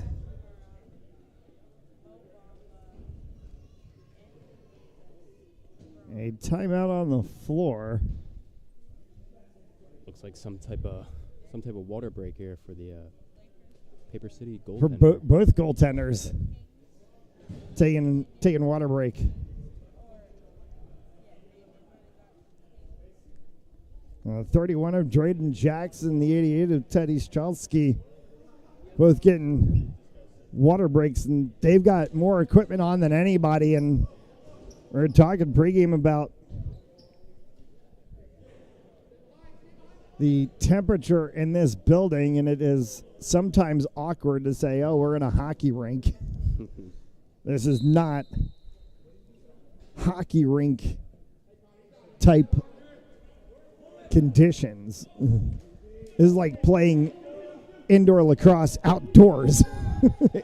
a timeout on the floor. Looks like some type of water break here for the Paper City goaltender. For both goaltenders taking water break. 31 of Drayden Jackson, the 88 of Teddy Strzelski, both getting water breaks, and they've got more equipment on than anybody. And we're talking pregame about the temperature in this building, and it is sometimes awkward to say, oh, we're in a hockey rink. This is not hockey rink type conditions. This is like playing indoor lacrosse outdoors.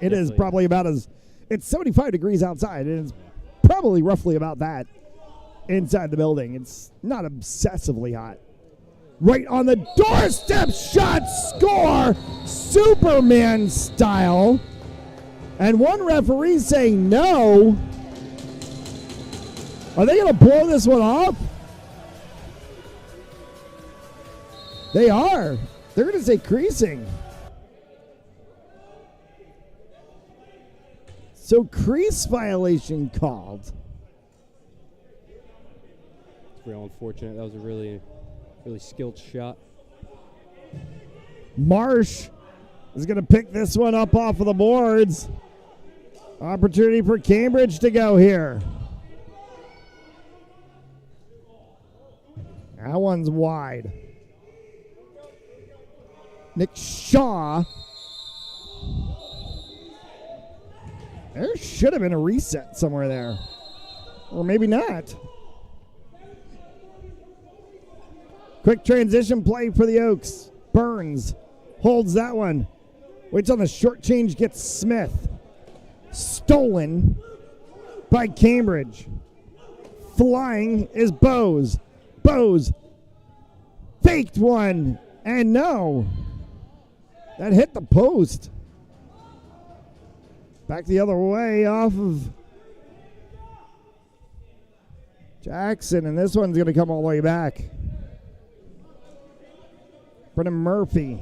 It is probably about it's 75 degrees outside, and it's probably roughly about that inside the building. It's not obsessively hot. Right on the doorstep, shot, score, Superman style. And one referee saying no. Are they going to blow this one off? They are. They're going to say creasing. So crease violation called. It's real unfortunate. That was a really skilled shot. Marsh is going to pick this one up off of the boards. Opportunity for Cambridge to go here. That one's wide. Nick Shaw. There should have been a reset somewhere there. Or maybe not. Quick transition play for the Oaks. Burns holds that one. Waits on the short change, gets Smith. Stolen by Cambridge. Flying is Bose. Bose faked one, and no. That hit the post. Back the other way off of Jackson, and this one's going to come all the way back. Brennan Murphy.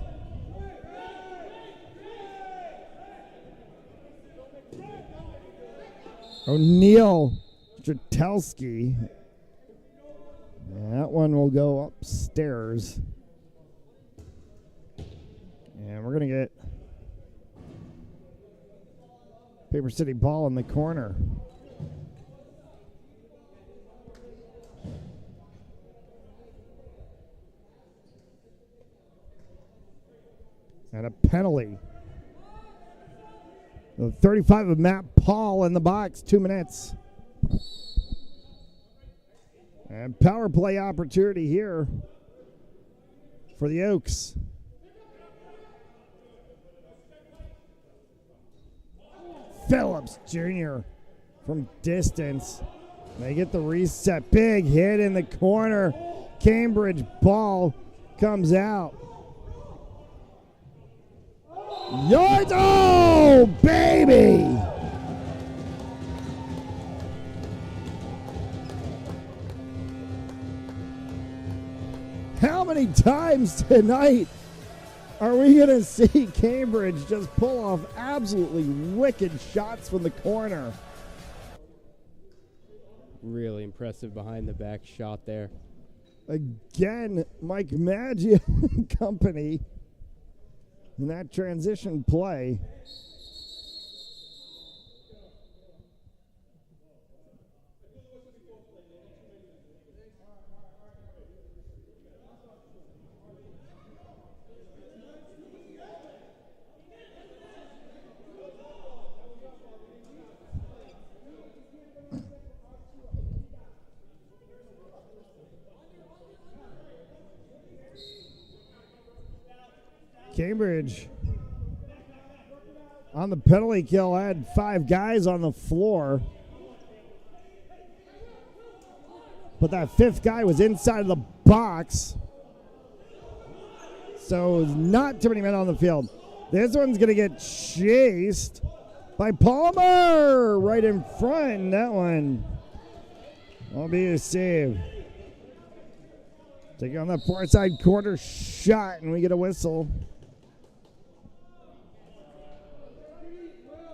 O'Neill Strzelski. That one will go upstairs. And we're going to get Paper City ball in the corner. And a penalty. The 35 of Matt Paul in the box, 2 minutes. And power play opportunity here for the Oaks. Phillips Jr. from distance They get the reset. Big hit in the corner. Cambridge ball comes out. Yards. Oh, baby. How many times tonight are we going to see Cambridge just pull off absolutely wicked shots from the corner? Really impressive behind the back shot there. Again, Mike Maggio and company in that transition play. Cambridge on the penalty kill had 5 guys on the floor, but that 5th guy was inside of the box, so not too many men on the field. This one's going to get chased by Palmer right in front. That one will be a save. Taking on the far side corner shot, and we get a whistle.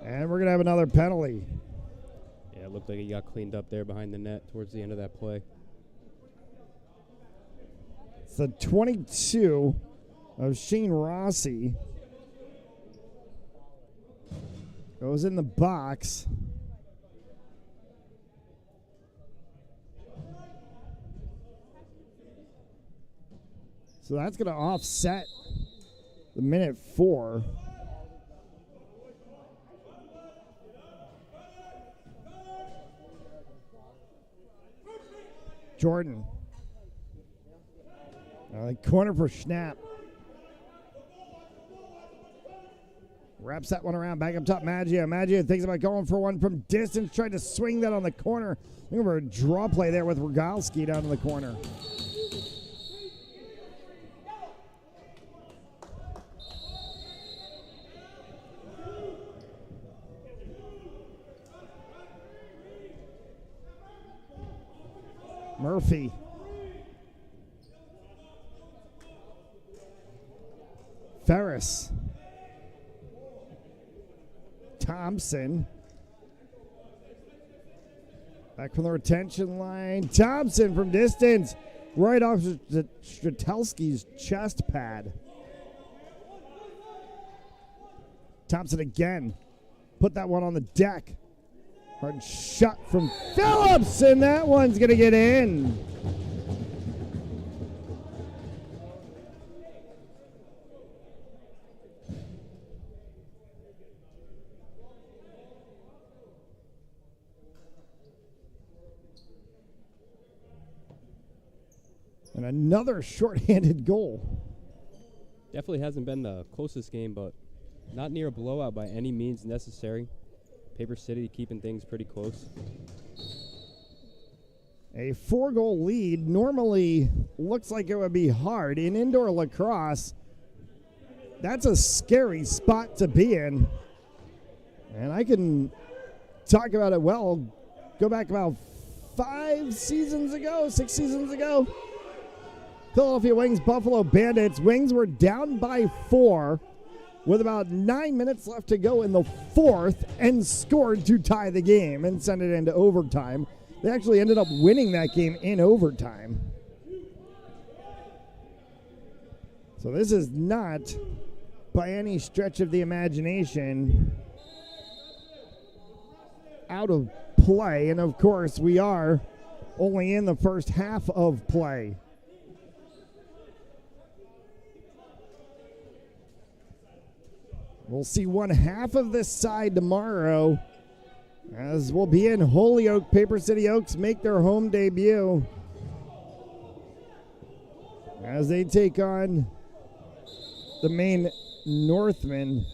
And we're going to have another penalty. Yeah, it looked like he got cleaned up there behind the net towards the end of that play. It's the 22 of Shane Rossi. Goes in the box. So that's going to offset the minute 4. Jordan. Corner for Schnapp. Wraps that one around. Back up top, Maggio. Maggio thinks about going for one from distance. Tried to swing that on the corner. Looking for a draw play there with Rogalski down in the corner. Murphy. Ferris. Thompson. Back from the retention line. Thompson from distance. Right off Stratelski's chest pad. Thompson again. Put that one on the deck. Hard shot from Phillips, and that one's going to get in. And another shorthanded goal. Definitely hasn't been the closest game, but not near a blowout by any means necessary. Paper City keeping things pretty close. A 4-goal lead normally looks like it would be hard. In indoor lacrosse, that's a scary spot to be in. And I can talk about it well. Go back about 6 seasons ago. Philadelphia Wings, Buffalo Bandits. Wings were down by 4 with about 9 minutes left to go in the 4th and scored to tie the game and send it into overtime. They actually ended up winning that game in overtime. So this is not, by any stretch of the imagination, out of play. And of course, we are only in the first half of play. We'll see one half of this side tomorrow, as we'll be in Holyoke. Paper City Oaks make their home debut as they take on the Maine Northmen.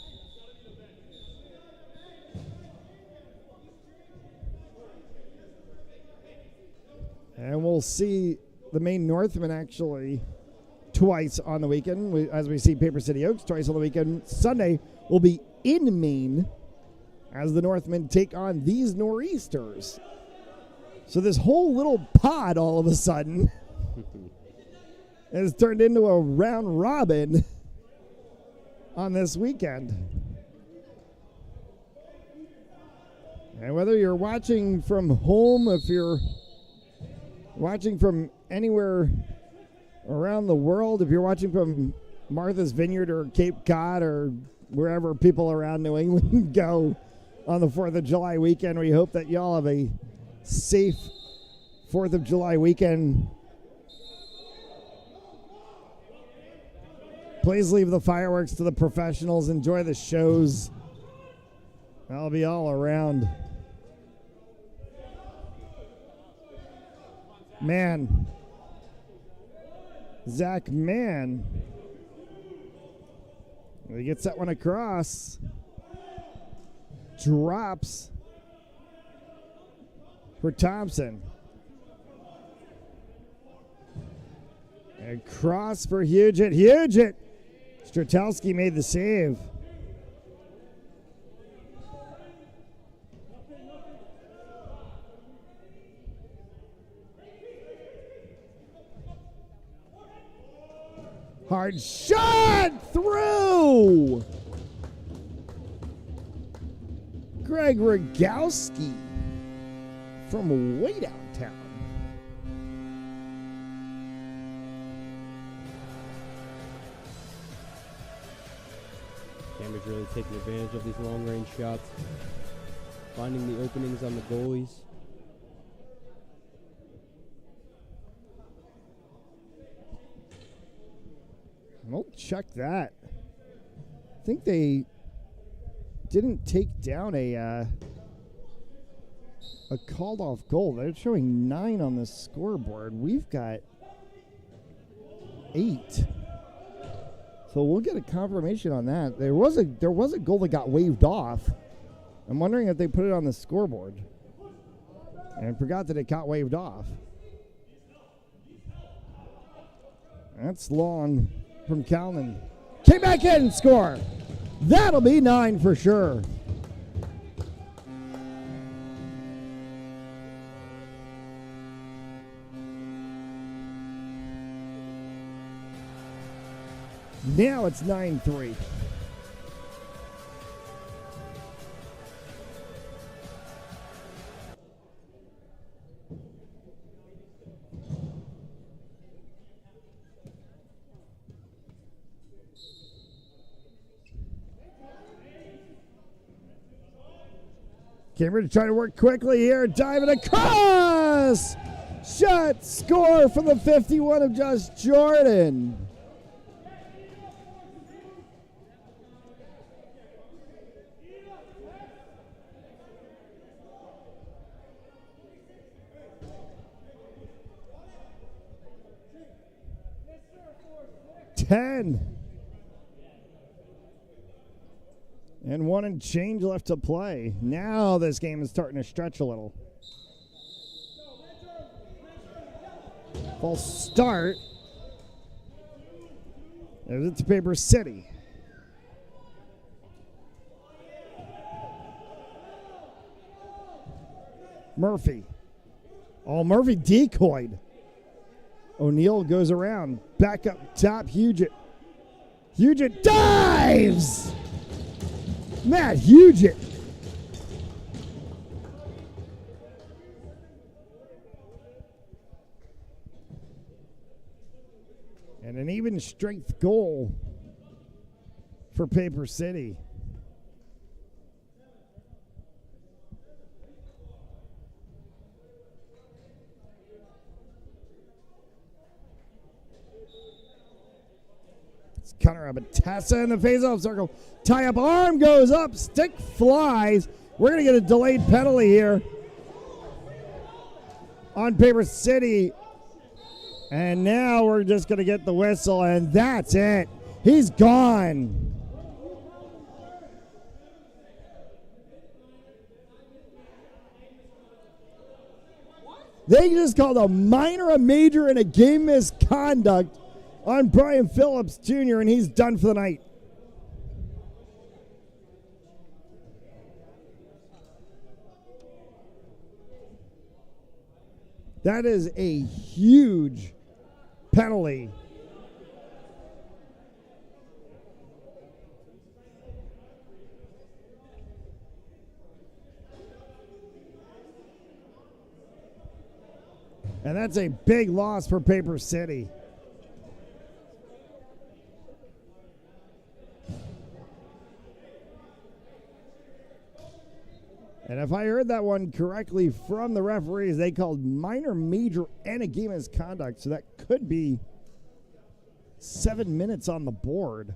And we'll see the Maine Northmen actually twice on the weekend, as we see Paper City Oaks twice on the weekend. Sunday will be in Maine as the Northmen take on these Nor'easters. So this whole little pod all of a sudden has turned into a round robin on this weekend. And whether you're watching from home, if you're watching from anywhere around the world, if you're watching from Martha's Vineyard or Cape Cod or wherever people around New England go on the 4th of July weekend, we hope that y'all have a safe 4th of July weekend. Please leave the fireworks to the professionals. Enjoy the shows. I'll be all around. Man. Zach Mann. He gets that one across. Drops for Thompson. And cross for Huget. Huget! Stratelski made the save. Hard shot through. Greg Rogowski from way downtown. Cambridge really taking advantage of these long-range shots, finding the openings on the goalies. We'll check that. I think they didn't take down a called off goal. They're showing 9 on the scoreboard. We've got 8. So we'll get a confirmation on that. There was a goal that got waved off. I'm wondering if they put it on the scoreboard and forgot that it got waved off. That's long from Calnan. Came back in and score. That'll be 9 for sure. Now it's 9-3. Cambridge trying to work quickly here, diving across! Shot, score for the 51 of Josh Jordan. And 1 and change left to play. Now this game is starting to stretch a little. False start. There's it to Paper City. Murphy. Oh, Murphy decoyed. O'Neill goes around. Back up top, Huget. Huget dives! Matt Huget. And an even strength goal for Paper City. Connor Abatessa in the face-off circle. Tie-up arm goes up. Stick flies. We're going to get a delayed penalty here on Paper City. And now we're just going to get the whistle, and that's it. He's gone. They just called a minor, a major, and a game misconduct on Brian Phillips Jr., and he's done for the night. That is a huge penalty. And that's a big loss for Paper City. And if I heard that one correctly from the referees, they called minor, major, and a game misconduct. So that could be 7 minutes on the board.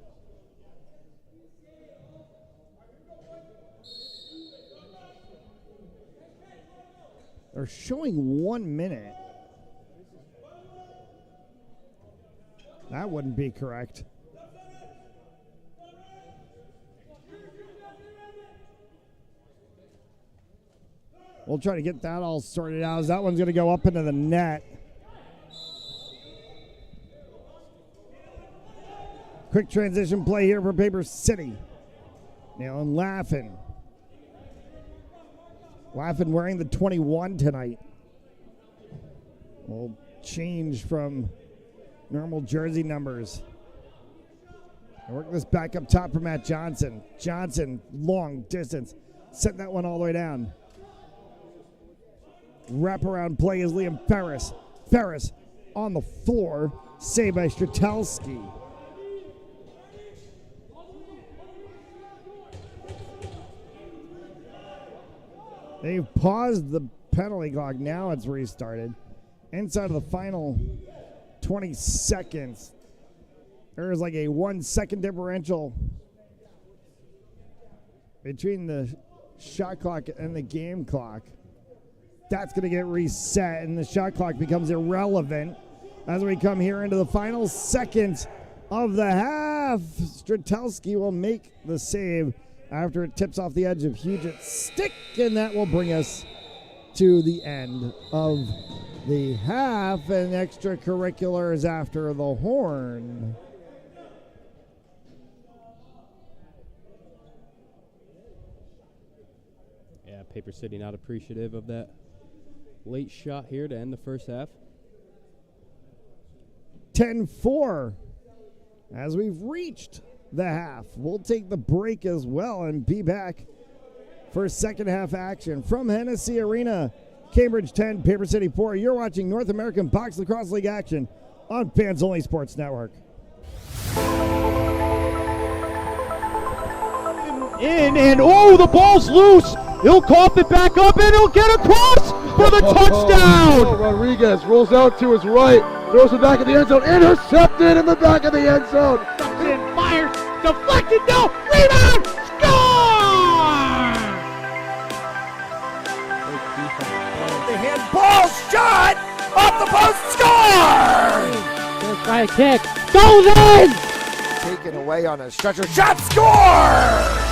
They're showing 1 minute. That wouldn't be correct. We'll try to get that all sorted out as that one's going to go up into the net. Quick transition play here for Paper City. Nailing Laughin. Laughin wearing the 21 tonight. We'll change from normal jersey numbers. I work this back up top for Matt Johnson. Johnson, long distance. Set that one all the way down. Wraparound play is Liam Ferris. Ferris on the floor. Saved by Stratelski. They've paused the penalty clock. Now it's restarted. Inside of the final 20 seconds, there is like a 1 second differential between the shot clock and the game clock. That's going to get reset, and the shot clock becomes irrelevant as we come here into the final seconds of the half. Stratelski will make the save after it tips off the edge of Huget's stick, and that will bring us to the end of the half, and extracurriculars after the horn. Yeah, Paper City not appreciative of that late shot here to end the first half. 10-4 as we've reached the half. We'll take the break as well and be back for second half action from Hennessy Arena. Cambridge 10, Paper City 4. You're watching North American Box Lacrosse League action on Fans Only Sports Network. And the ball's loose. He'll cough it back up, and he'll get across for the touchdown. Rodriguez rolls out to his right, throws it back in the end zone, intercepted in the back of the end zone. And fires, deflected, no, rebound, score! The handball shot off the post, score! Let's try a kick, goes in! Taken away on a stretcher, shot, score!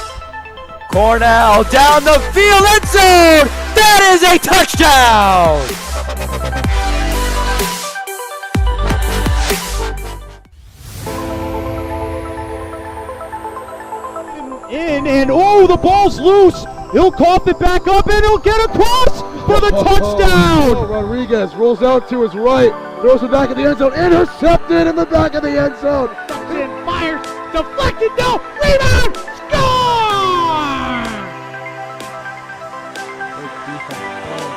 Cornell down the field, end zone! That is a touchdown! And the ball's loose. He'll cough it back up, and he'll get across for the touchdown. Rodriguez rolls out to his right, throws it back in the end zone, intercepted in the back of the end zone. And fires, deflected, no, rebound, score!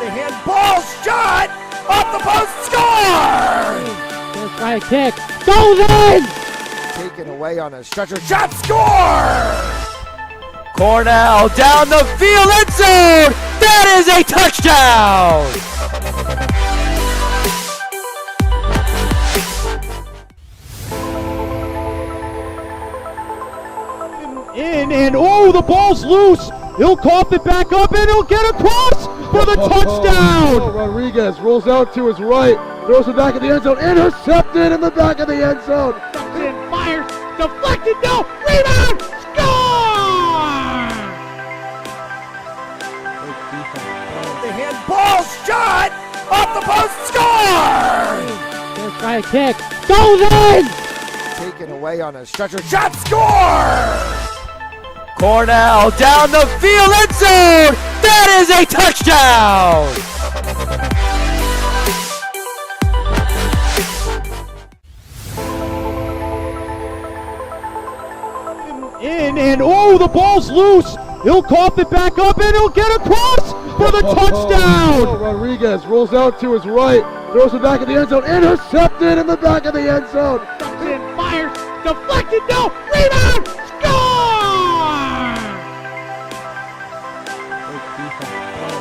The handball shot off the post, score! Let's try a kick, goes in! Taken away on a stretcher, shot, score! Cornell down the field, end zone! That is a touchdown! And the ball's loose. He'll cough it back up, and he'll get across for the touchdown. Rodriguez rolls out to his right, throws it back in the end zone, intercepted in the back of the end zone. And fires, deflected, no, rebound, score! The handball shot off the post, score! Gonna try a kick, goes in! Taken away on a stretcher, shot, score! Cornell down the field, end zone! That is a touchdown! In and oh, the ball's loose. He'll cough it back up and he'll get across for the touchdown. Rodriguez rolls out to his right, throws it back in the end zone, intercepted in the back of the end zone. And fires, deflected, no, rebound, score!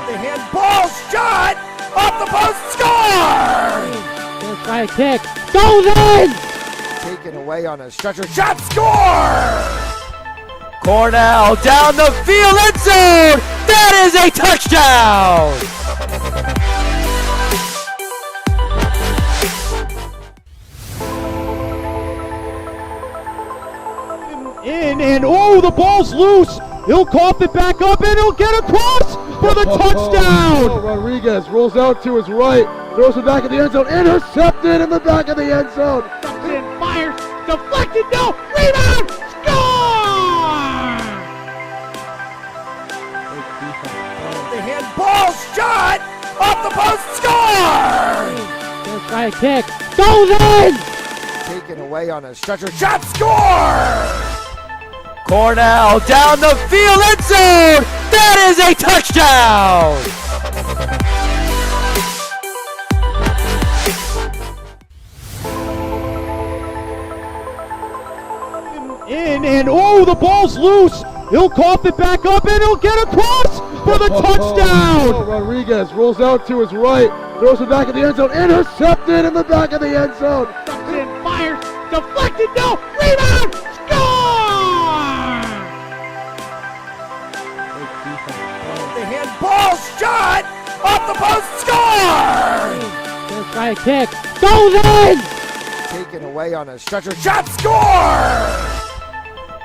The handball shot off the post, score! Gonna try a kick, goes in! Taken away on a stretcher, shot, score! Cornell down the field, end zone! That is a touchdown! In and oh, the ball's loose. He'll cough it back up and he'll get across for the touchdown. Rodriguez rolls out to his right, throws it back in the end zone, intercepted in the back of the end zone. And fires, deflected, no, rebound, score! The handball shot off the post, score! Gonna try a kick, goes in! Taken away on a stretcher, shot, score! Cornell down the field, end zone! That is a touchdown! In and oh, the ball's loose. He'll cough it back up and he'll get across for the touchdown. Rodriguez rolls out to his right, throws it back in the end zone, intercepted in the back of the end zone. And fires, deflected, no, rebound, score! The handball shot off the post, score! Gonna try a kick, goes in! Taken away on a stretcher, shot, score!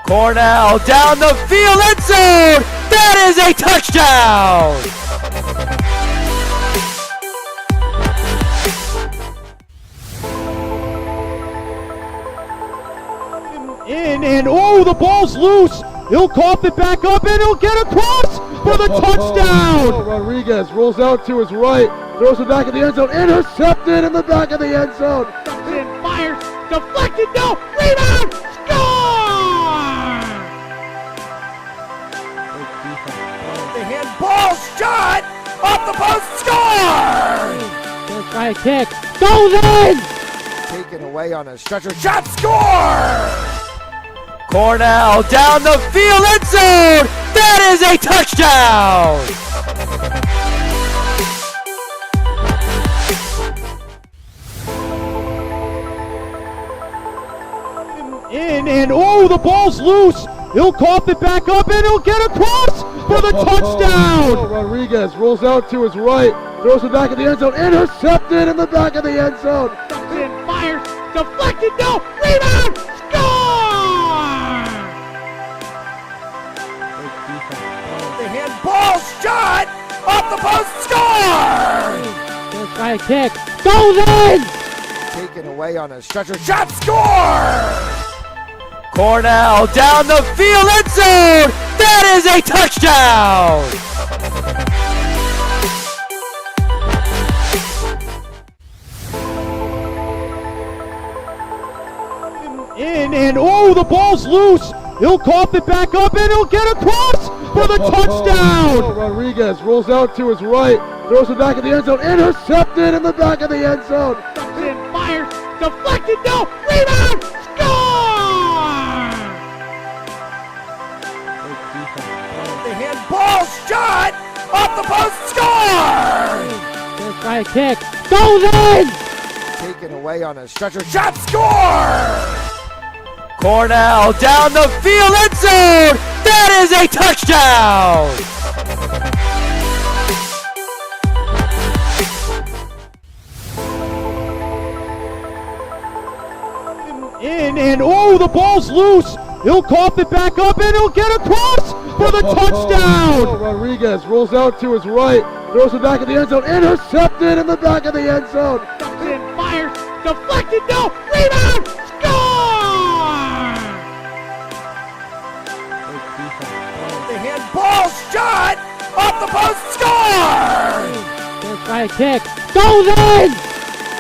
Cornell down the field, end zone! That is a touchdown! In and oh, the ball's loose. He'll cough it back up and he'll get across for the touchdown. Rodriguez rolls out to his right, throws it back in the end zone, intercepted in the back of the end zone. And fires, deflected, no, rebound, score! The handball shot off the post, score! Gonna try a kick, goes in! Taken away on a stretcher, shot, score! Cornell down the field, end zone! That is a touchdown! In and oh, the ball's loose. He'll cough it back up and he'll get across for the touchdown. Rodriguez rolls out to his right, throws it back in the end zone, intercepted in the back of the end zone. And fires, deflected, no, rebound, score! The handball shot off the post, score! Gonna try a kick, goes in! Taken away on a stretcher, shot, score! Cornell down the field, end zone! That is a touchdown! In and oh, the ball's loose. He'll cough it back up and he'll get across for the touchdown. Rodriguez rolls out to his right, throws it back in the end zone, intercepted in the back of the end zone. And fires, deflected, no, rebound, score! The handball shot off the post, score! Gonna try a kick, goes in! Taken away on a stretcher, shot, score! Cornell down the field, end zone! That is a touchdown! In and oh, the ball's loose. He'll cough it back up and he'll get across for the touchdown. Rodriguez rolls out to his right, Throws it back in the end zone. Intercepted in the back of the end zone. In, fires, deflected, no, rebound, score! The handball shot off the post, score! They're trying to kick, goes in!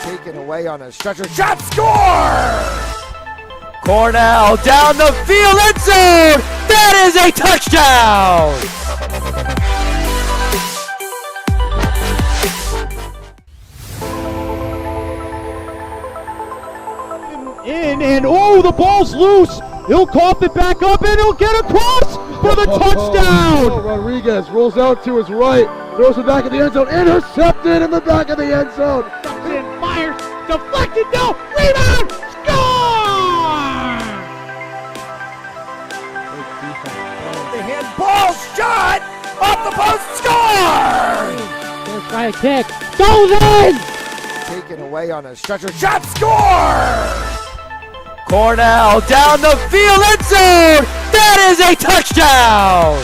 Taken away on a stretcher, shot, score! Cornell down the field, end zone! That is a touchdown! In, and oh, the ball's loose. He'll cough it back up, and he'll get across for the touchdown. Rodriguez rolls out to his right, throws it back in the end zone. Intercepted in the back of the end zone. In, fires, deflected, no, rebound, score! The handball shot off the post, score! They're trying to kick, goes in! Taken away on a stretcher, shot, score! Cornell down the field, end zone! That is a touchdown!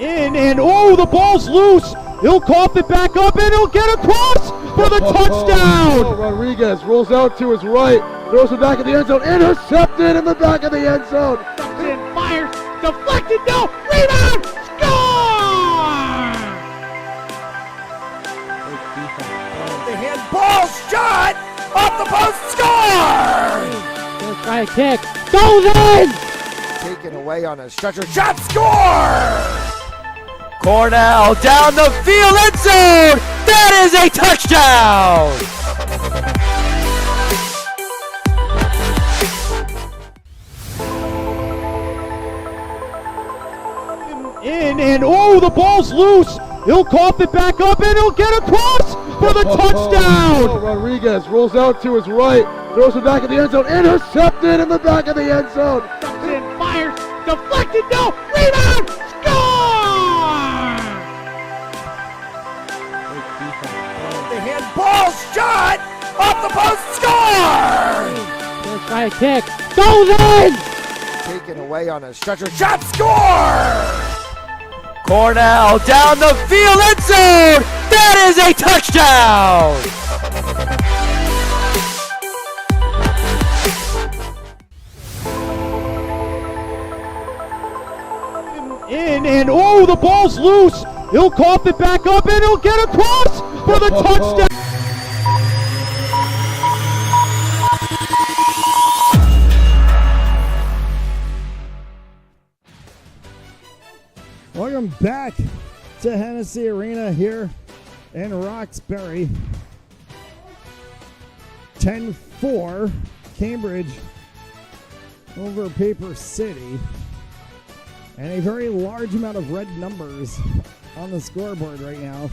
In, and oh, the ball's loose. He'll cough it back up, and he'll get across for the touchdown. Rodriguez rolls out to his right, throws it back in the end zone. Intercepted in the back of the end zone. In, fires, deflected, no, rebound, score! The handball shot off the post, score! They're trying to kick, goes in! Taken away on a stretcher, shot, score! Cornell down the field, end zone! That is a touchdown! In, and oh, the ball's loose. He'll cough it back up, and he'll get across for the touchdown. Rodriguez rolls out to his right, throws it back in the end zone. Intercepted in the back of the end zone. In, fires, deflected, no, rebound, score! The handball shot off the post, score! They're trying to kick, goes in! Taken away on a stretcher, shot, score! Cornell down the field, end zone! That is a touchdown! In, and oh, the ball's loose. He'll cough it back up, and he'll get across for the touchdown. Welcome back to Hennessy Arena here in Roxbury. 10-4 Cambridge over Paper City. And a very large amount of red numbers on the scoreboard right now.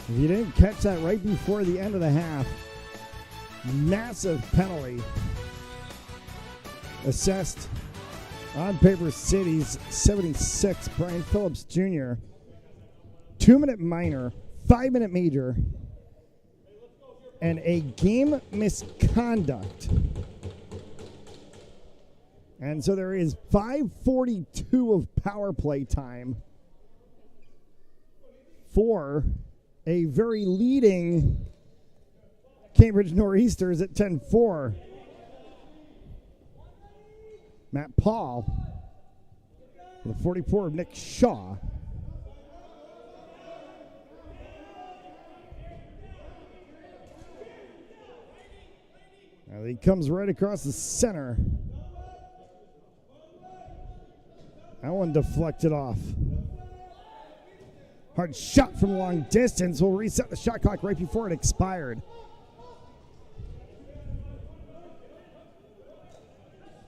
If you didn't catch that right before the end of the half, massive penalty assessed on Paper City's 76, Brian Phillips Jr. 2-minute minor, 5-minute major, and a game misconduct. And so there is 5:42 of power play time for a very leading Cambridge Nor'easters at 10-4. Matt Paul with a 44 of Nick Shaw. Now he comes right across the center. That one deflected off. Hard shot from long distance will reset the shot clock right before it expired.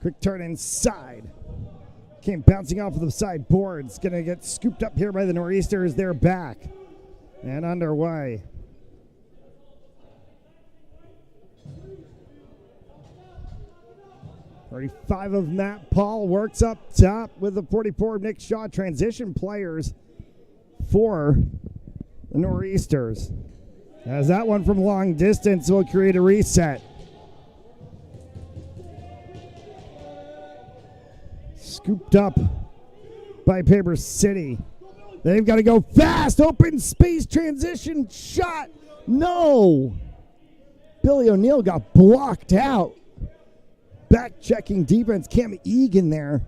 Quick turn inside. Came bouncing off of the side boards. Going to get scooped up here by the Nor'easters. They're back and underway. .35 of Matt Paul works up top with the 44 of Nick Shaw. Transition players for the Nor'easters. As that one from long distance will create a reset. scooped up by Paper City. They've got to go fast. Open space transition shot. No. Billy O'Neill got blocked out. Back checking defense. Cam Egan there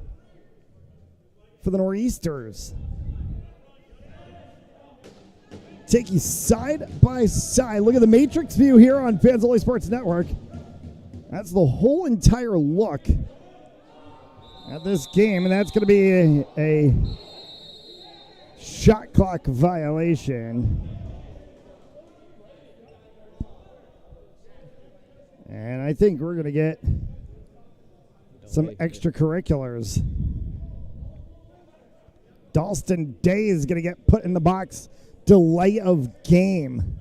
for the Nor'easters. Take you side by side. Look at the matrix view here on Fans Only Sports Network. That's the whole entire look at this game, and that's going to be a shot clock violation. And I think we're going to get some extracurriculars. Dalston Day is going to get put in the box. Delay of game.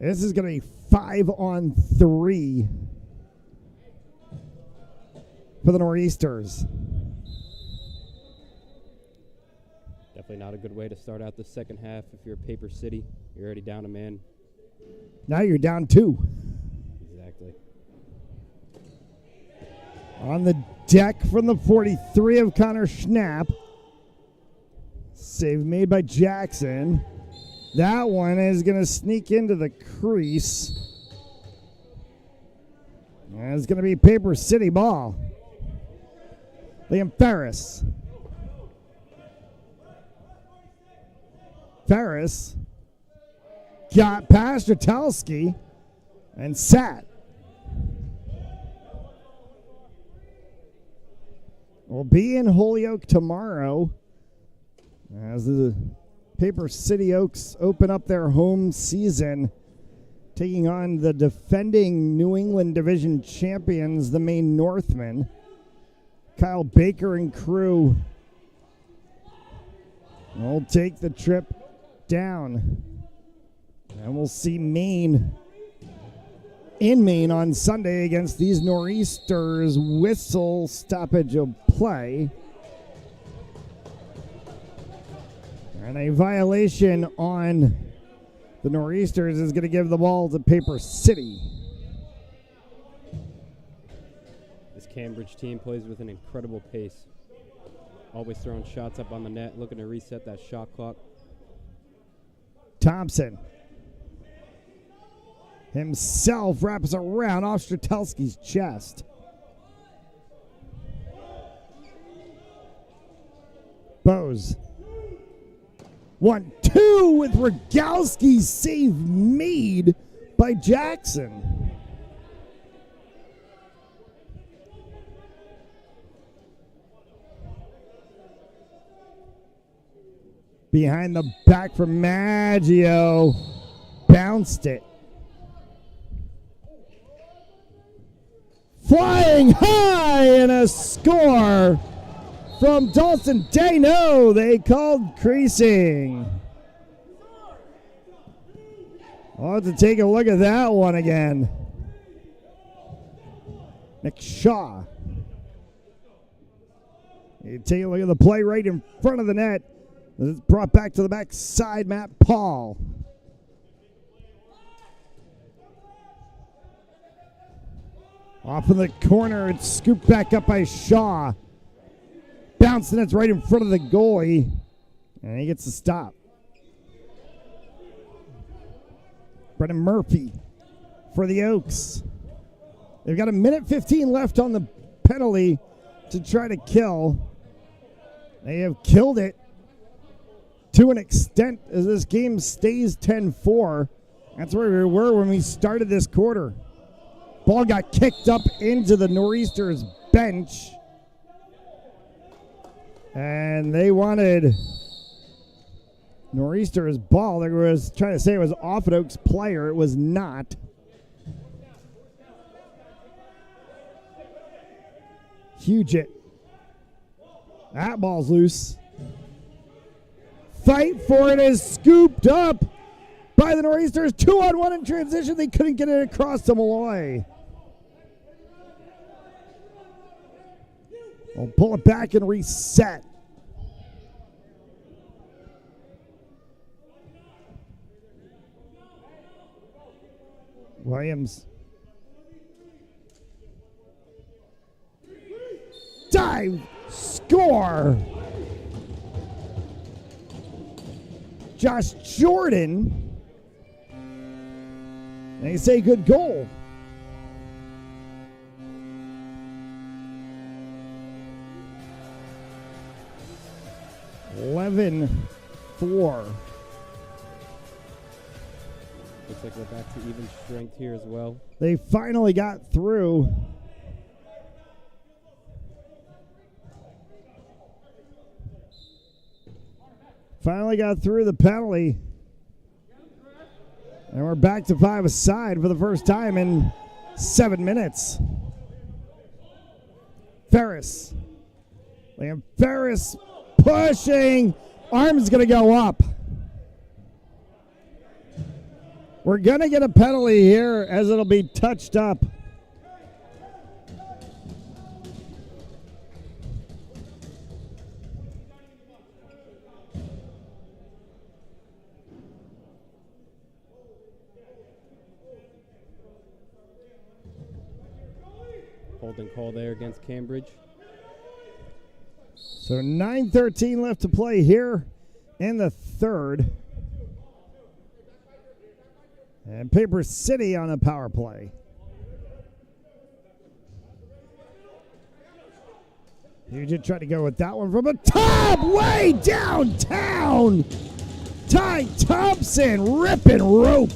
This is going to be 5-on-3 for the Nor'easters. Definitely not a good way to start out the second half. If you're Paper City, you're already down a man. Now you're down 2. Exactly. On the deck from the 43 of Connor Schnapp. Save made by Jackson. That one is going to sneak into the crease. And it's going to be Paper City ball. Liam Ferris. Ferris got past Jatelski and sat. We'll be in Holyoke tomorrow as the Paper City Oaks open up their home season, taking on the defending New England Division champions, the Maine Northmen. Kyle Baker and crew will take the trip down. And we'll see Maine in Maine on Sunday against these Nor'easters. Whistle stoppage of play. And a violation on the Nor'easters is going to give the ball to Paper City. This Cambridge team plays with an incredible pace. Always throwing shots up on the net, looking to reset that shot clock. Thompson himself wraps around off Stratelski's chest. Bose. 1-2 with Rogalski's save made by Jackson. Behind the back from Maggio. Bounced it. Flying high and a score from Dalton Day. No, they called creasing. I'll have to take a look at that one again. Nick Shaw. You take a look at the play right in front of the net. It's brought back to the back side, Matt Paul. Off in the corner, it's scooped back up by Shaw. Bouncing, it's right in front of the goalie. And he gets a stop. Brendan Murphy for the Oaks. They've got 1:15 left on the penalty to try to kill. They have killed it to an extent as this game stays 10-4. That's where we were when we started this quarter. Ball got kicked up into the Nor'easters bench. And they wanted Nor'easters ball. They was trying to say it was off an Oaks player. It was not. Huget. That ball's loose. Fight for it is scooped up by the Nor'easters. 2-on-1 in transition. They couldn't get it across to Malloy. We'll pull it back and reset. Williams dive, score. Josh Jordan. They say good goal. $11-4. Looks like we're back to even strength here as well. They finally got through. Finally got through the penalty. And we're back to 5-a-side for the first time in 7 minutes. Ferris. Liam Ferris pushing. Arm's going to go up. We're going to get a penalty here as it'll be touched up. Holding call there against Cambridge. So 9:13 left to play here in the third. And Paper City on a power play. Nugent tried to go with that one from the top, way downtown. Ty Thompson ripping rope.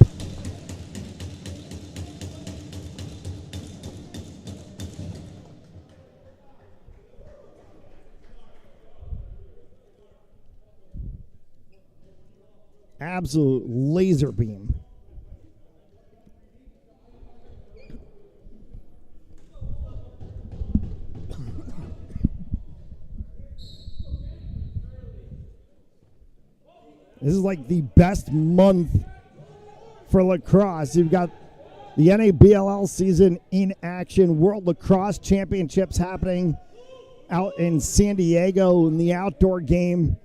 Absolute laser beam. This is like the best month for lacrosse. You've got the NABLL season in action, World Lacrosse Championships happening out in San Diego in the outdoor game.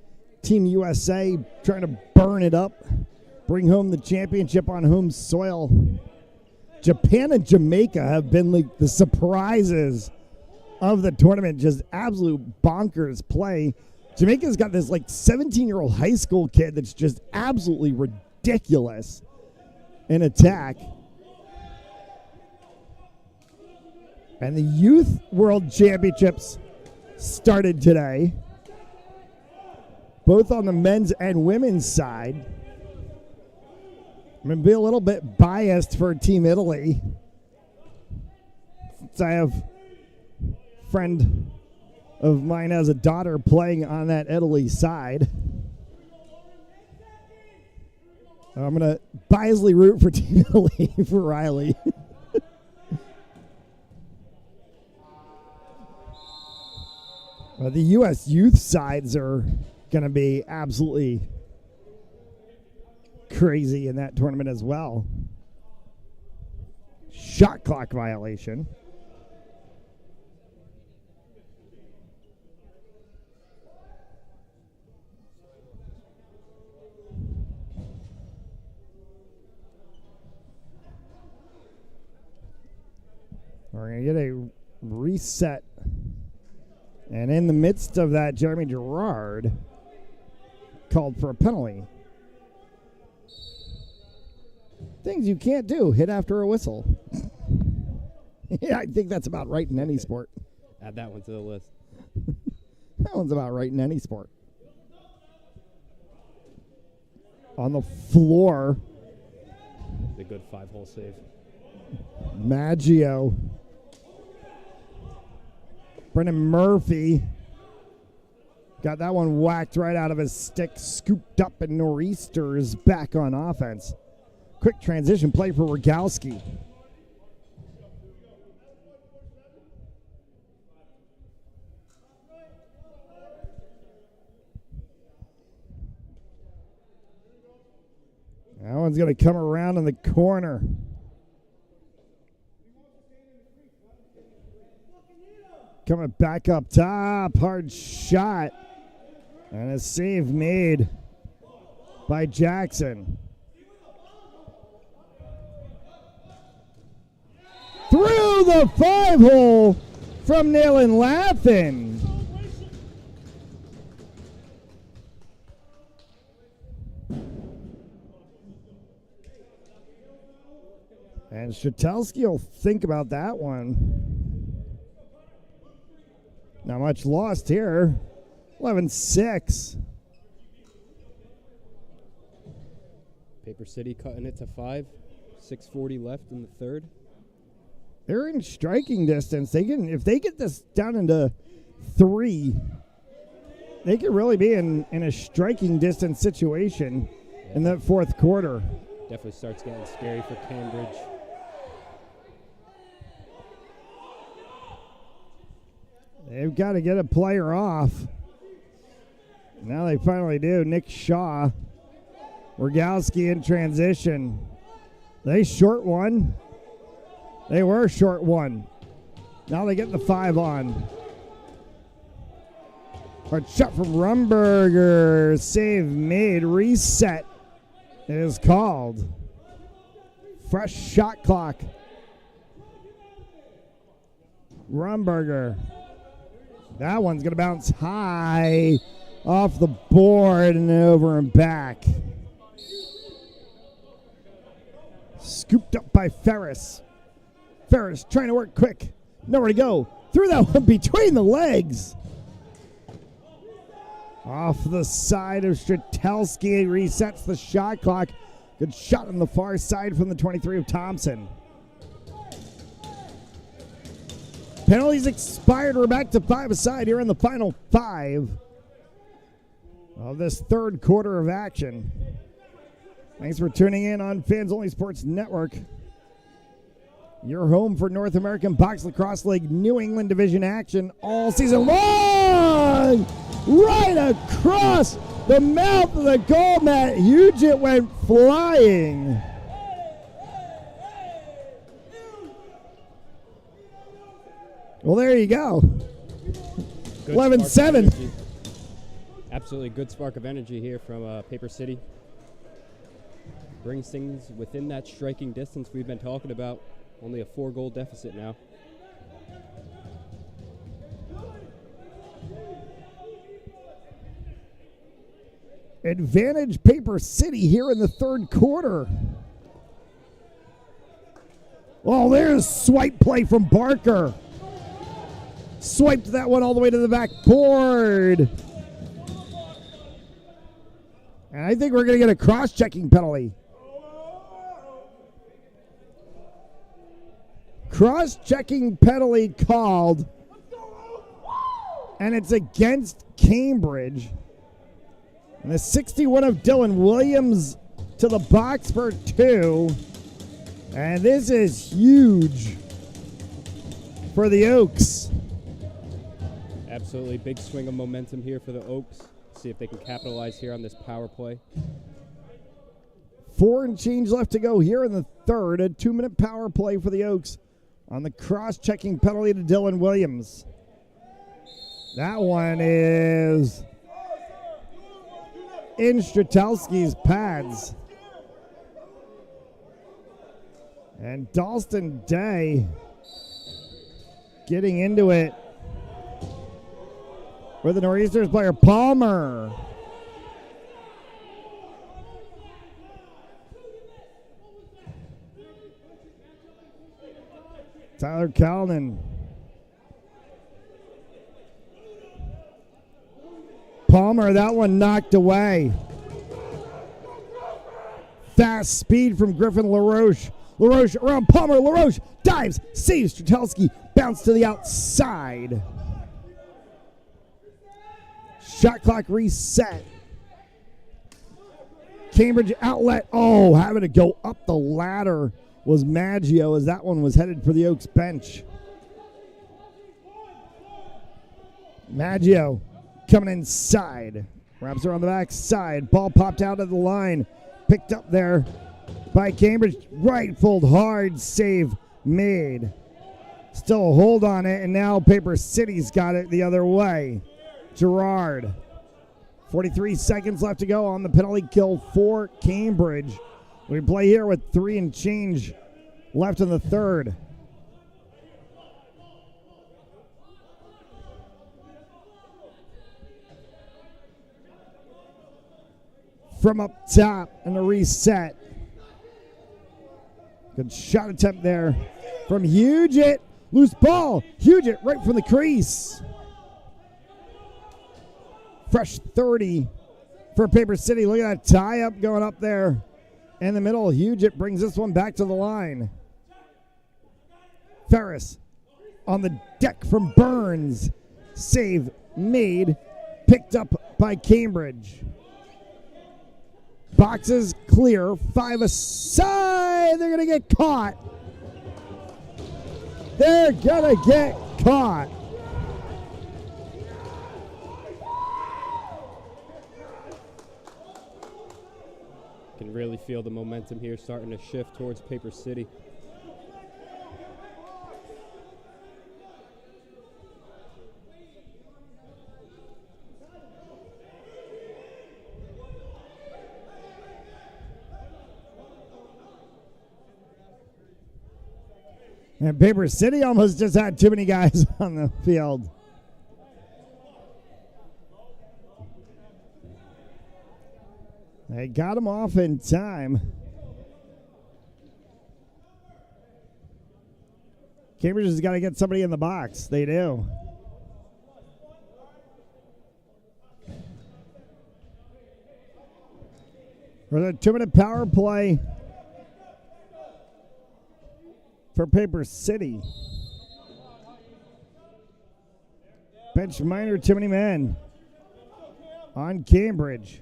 Team USA trying to burn it up, bring home the championship on home soil. Japan and Jamaica have been like the surprises of the tournament, just absolute bonkers play. Jamaica's got this like 17-year-old high school kid that's just absolutely ridiculous in attack. And the Youth World Championships started today, both on the men's and women's side. I'm going to be a little bit biased for Team Italy, since I have a friend of mine has a daughter playing on that Italy side. I'm going to biasly root for Team Italy for Riley. The U.S. youth sides are going to be absolutely crazy in that tournament as well. Shot clock violation. We're going to get a reset. And in the midst of that, Jeremy Gerard called for a penalty. Things you can't do, hit after a whistle. Yeah, I think that's about right in any sport. Add that one to the list. That one's about right in any sport. On the floor. A good 5-hole save. Maggio. Brendan Murphy got that one whacked right out of his stick, scooped up, and Nor'easter's back on offense. Quick transition play for Rogowski. That one's going to come around in the corner. Coming back up top, hard shot. And a save made by Jackson. Through the 5-hole from Nayland Laffin. And Strzelski will think about that one. Not much lost here. 11-6. Paper City cutting it to 5. 6:40 left in the third. They're in striking distance. They can, if they get this down into 3, they could really be in a striking distance situation in that fourth quarter. Definitely starts getting scary for Cambridge. They've got to get a player off. Now they finally do. Nick Shaw. Rogowski in transition. They short one. They were short one. Now they get the 5 on. Hard shot from Rumberger. Save made. Reset is called. Fresh shot clock. Rumberger. That one's going to bounce high off the board and over and back. Scooped up by Ferris. Ferris trying to work quick. Nowhere to go. Threw that one between the legs. Off the side of Strzelski. Resets the shot clock. Good shot on the far side from the 23 of Thompson. Penalties expired. We're back to 5 aside here in the final 5 of this third quarter of action. Thanks for tuning in on Fans Only Sports Network. Your home for North American Box Lacrosse League New England Division action all season long. Right across the mouth of the goal mat. Huge, it went flying. Well, there you go. 11-7. Absolutely good spark of energy here from Paper City. Brings things within that striking distance we've been talking about. Only a 4-goal deficit now. Advantage Paper City here in the third quarter. Oh, there's swipe play from Barker. Swiped that one all the way to the back board. And I think we're going to get a cross-checking penalty. Cross-checking penalty called. And it's against Cambridge. And the 61 of Dylan Williams to the box for 2. And this is huge for the Oaks. Absolutely big swing of momentum here for the Oaks. See if they can capitalize here on this power play. 4 and change left to go here in the third. A 2-minute power play for the Oaks on the cross-checking penalty to Dylan Williams. That one is in Strzelski's pads. And Dalston Day getting into it with the Nor'easters player Palmer. Tyler Calnan. Palmer, that one knocked away. Fast speed from Griffin LaRoche. LaRoche around Palmer. LaRoche dives, saves Strzelski, bounce to the outside. Shot clock reset. Cambridge outlet. Oh, having to go up the ladder was Maggio as that one was headed for the Oaks bench. Maggio coming inside. Wraps her on the back side. Ball popped out of the line. Picked up there by Cambridge. Right-fold hard save made. Still a hold on it, and now Paper City's got it the other way. Gerard. 43 seconds left to go on the penalty kill for Cambridge. We play here with 3 and change left in the third. From up top and a reset. Good shot attempt there from Huget. Loose ball. Huget right from the crease. Fresh 30 for Paper City. Look at that tie-up going up there in the middle. Huget brings this one back to the line. Ferris on the deck from Burns. Save made. Picked up by Cambridge. Boxes clear. 5 aside. They're going to get caught. They're going to get caught. Can really feel the momentum here starting to shift towards Paper City. And Paper City almost just had too many guys on the field. They got him off in time. Cambridge has got to get somebody in the box. They do. For the 2-minute power play for Paper City. Bench minor, too many men on Cambridge.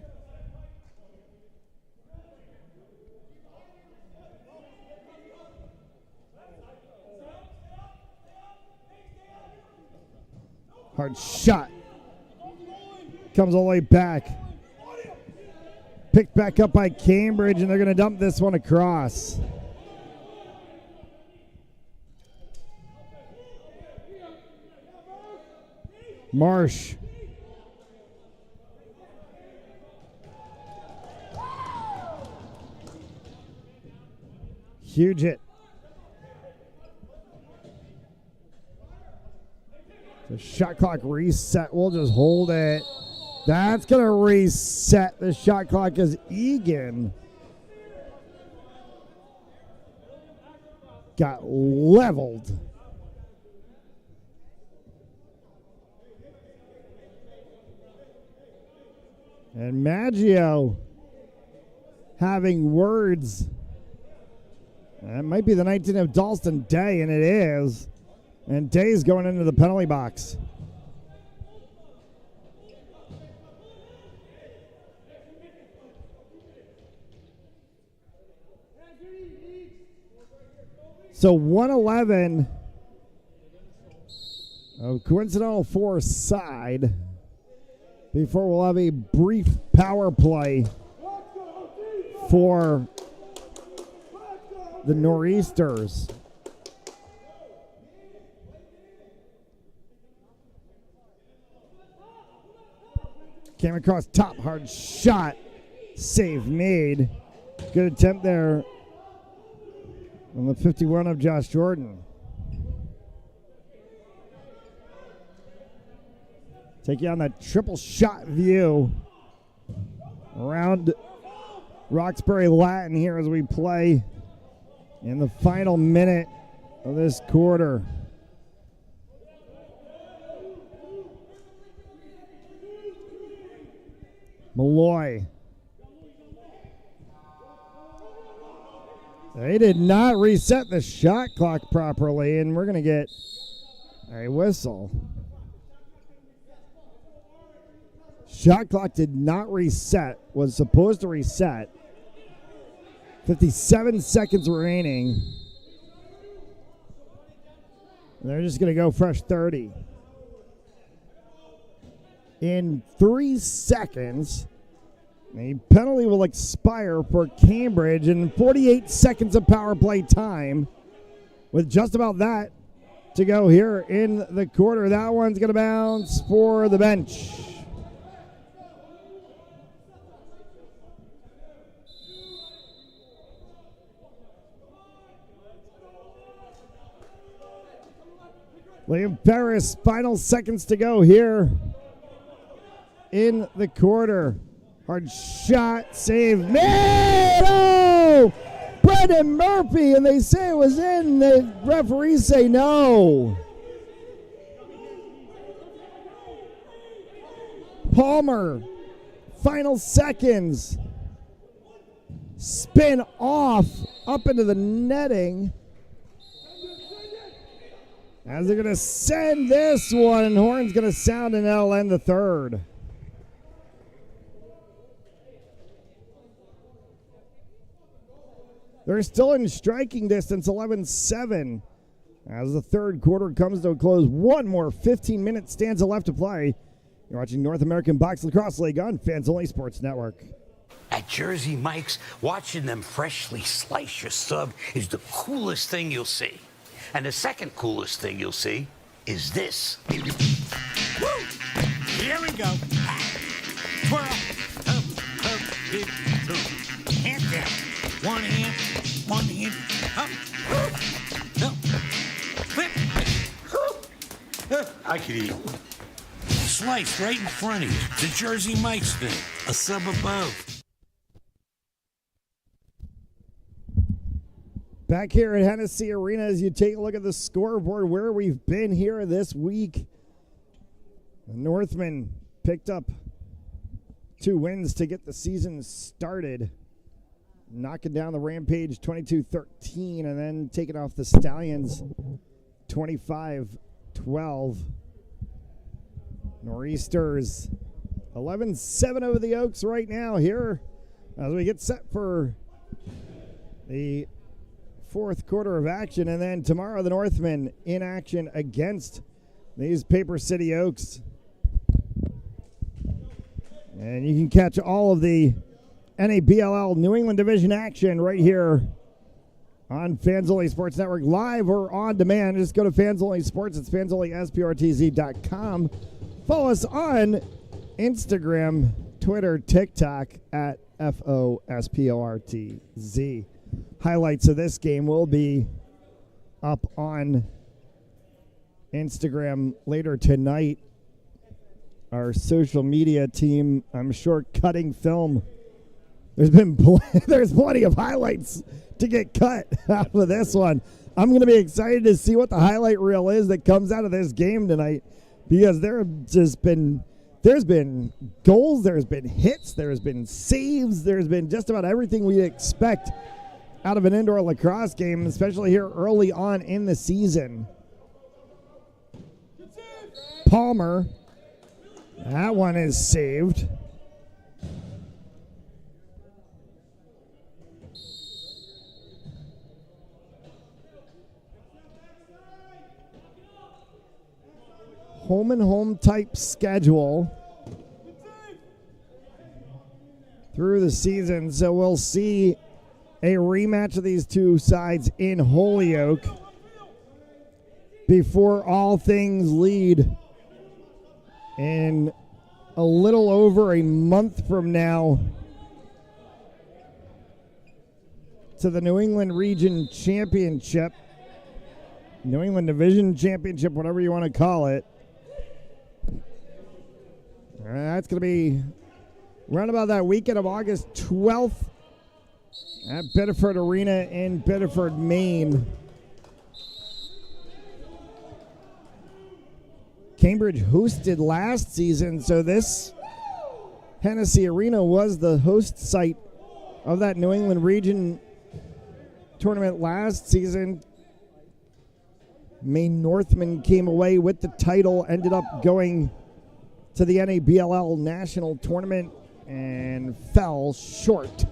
Hard shot. Comes all the way back. Picked back up by Cambridge, and they're going to dump this one across. Marsh. Huge hit. The shot clock reset. We'll just hold it. That's going to reset the shot clock as Egan got leveled. And Maggio having words. That might be the 19 of Dalston Day, and it is. And Day's going into the penalty box. So 111 of coincidental four side before we'll have a brief power play for the Nor'easters. Came across top, hard shot. Save made. Good attempt there on the 51 of Josh Jordan. Take you on that triple shot view around Roxbury Latin here as we play in the final minute of this quarter. Malloy. They did not reset the shot clock properly, and we're going to get a whistle. Shot clock did not reset, was supposed to reset. 57 seconds remaining. They're just going to go fresh 30. In 3 seconds, the penalty will expire for Cambridge in 48 seconds of power play time. With just about that to go here in the quarter. That one's going to bounce for the bench. Liam Ferris, final seconds to go here in the quarter. Hard shot, save, made! Oh! Brendan Murphy, and they say it was in. The referees say no. Palmer, final seconds. Spin off up into the netting. As they're going to send this one, and horn's going to sound, and that'll end the third. They're still in striking distance, 11-7. As the third quarter comes to a close, one more 15-minute stanza left to play. You're watching North American Box Lacrosse League on Fans Only Sports Network. At Jersey Mike's, watching them freshly slice your sub is the coolest thing you'll see. And the second coolest thing you'll see is this. Woo! Here we go. Twirl. Up, big two. Hand down. One hand, up. Up. Flip. I could eat. Sliced right in front of you. The Jersey Mike's thing. A sub above. Back here at Hennessy Arena, as you take a look at the scoreboard, where we've been here this week. The Northmen picked up 2 wins to get the season started, knocking down the Rampage 22-13, and then taking off the Stallions 25-12. Nor'easters 11-7 over the Oaks right now here as we get set for the fourth quarter of action. And then tomorrow the Northmen in action against these Paper City Oaks. And you can catch all of the NABLL New England Division action right here on Fans Only Sports Network, live or on demand. Just go to Fans Only Sports. It's fansonlysportz.com. Follow us on Instagram, Twitter, TikTok at FOSPORTZ. Highlights of this game will be up on Instagram later tonight. Our social media team, I'm sure, cutting film. There's plenty of highlights to get cut out of this one. I'm going to be excited to see what the highlight reel is that comes out of this game tonight, because there's been goals, there's been hits, there's been saves, there's been just about everything we expect out of an indoor lacrosse game, especially here early on in the season. Palmer, that one is saved. Home and home type schedule through the season, so we'll see a rematch of these two sides in Holyoke before all things lead in a little over a month from now to the New England Region Championship, New England Division Championship, whatever you want to call it. That's going to be around about that weekend of August 12th at Biddeford Arena in Biddeford, Maine. Cambridge hosted last season, so this Hennessy Arena was the host site of that New England Region tournament last season. Maine Northmen came away with the title, ended up going to the NABLL National Tournament and fell short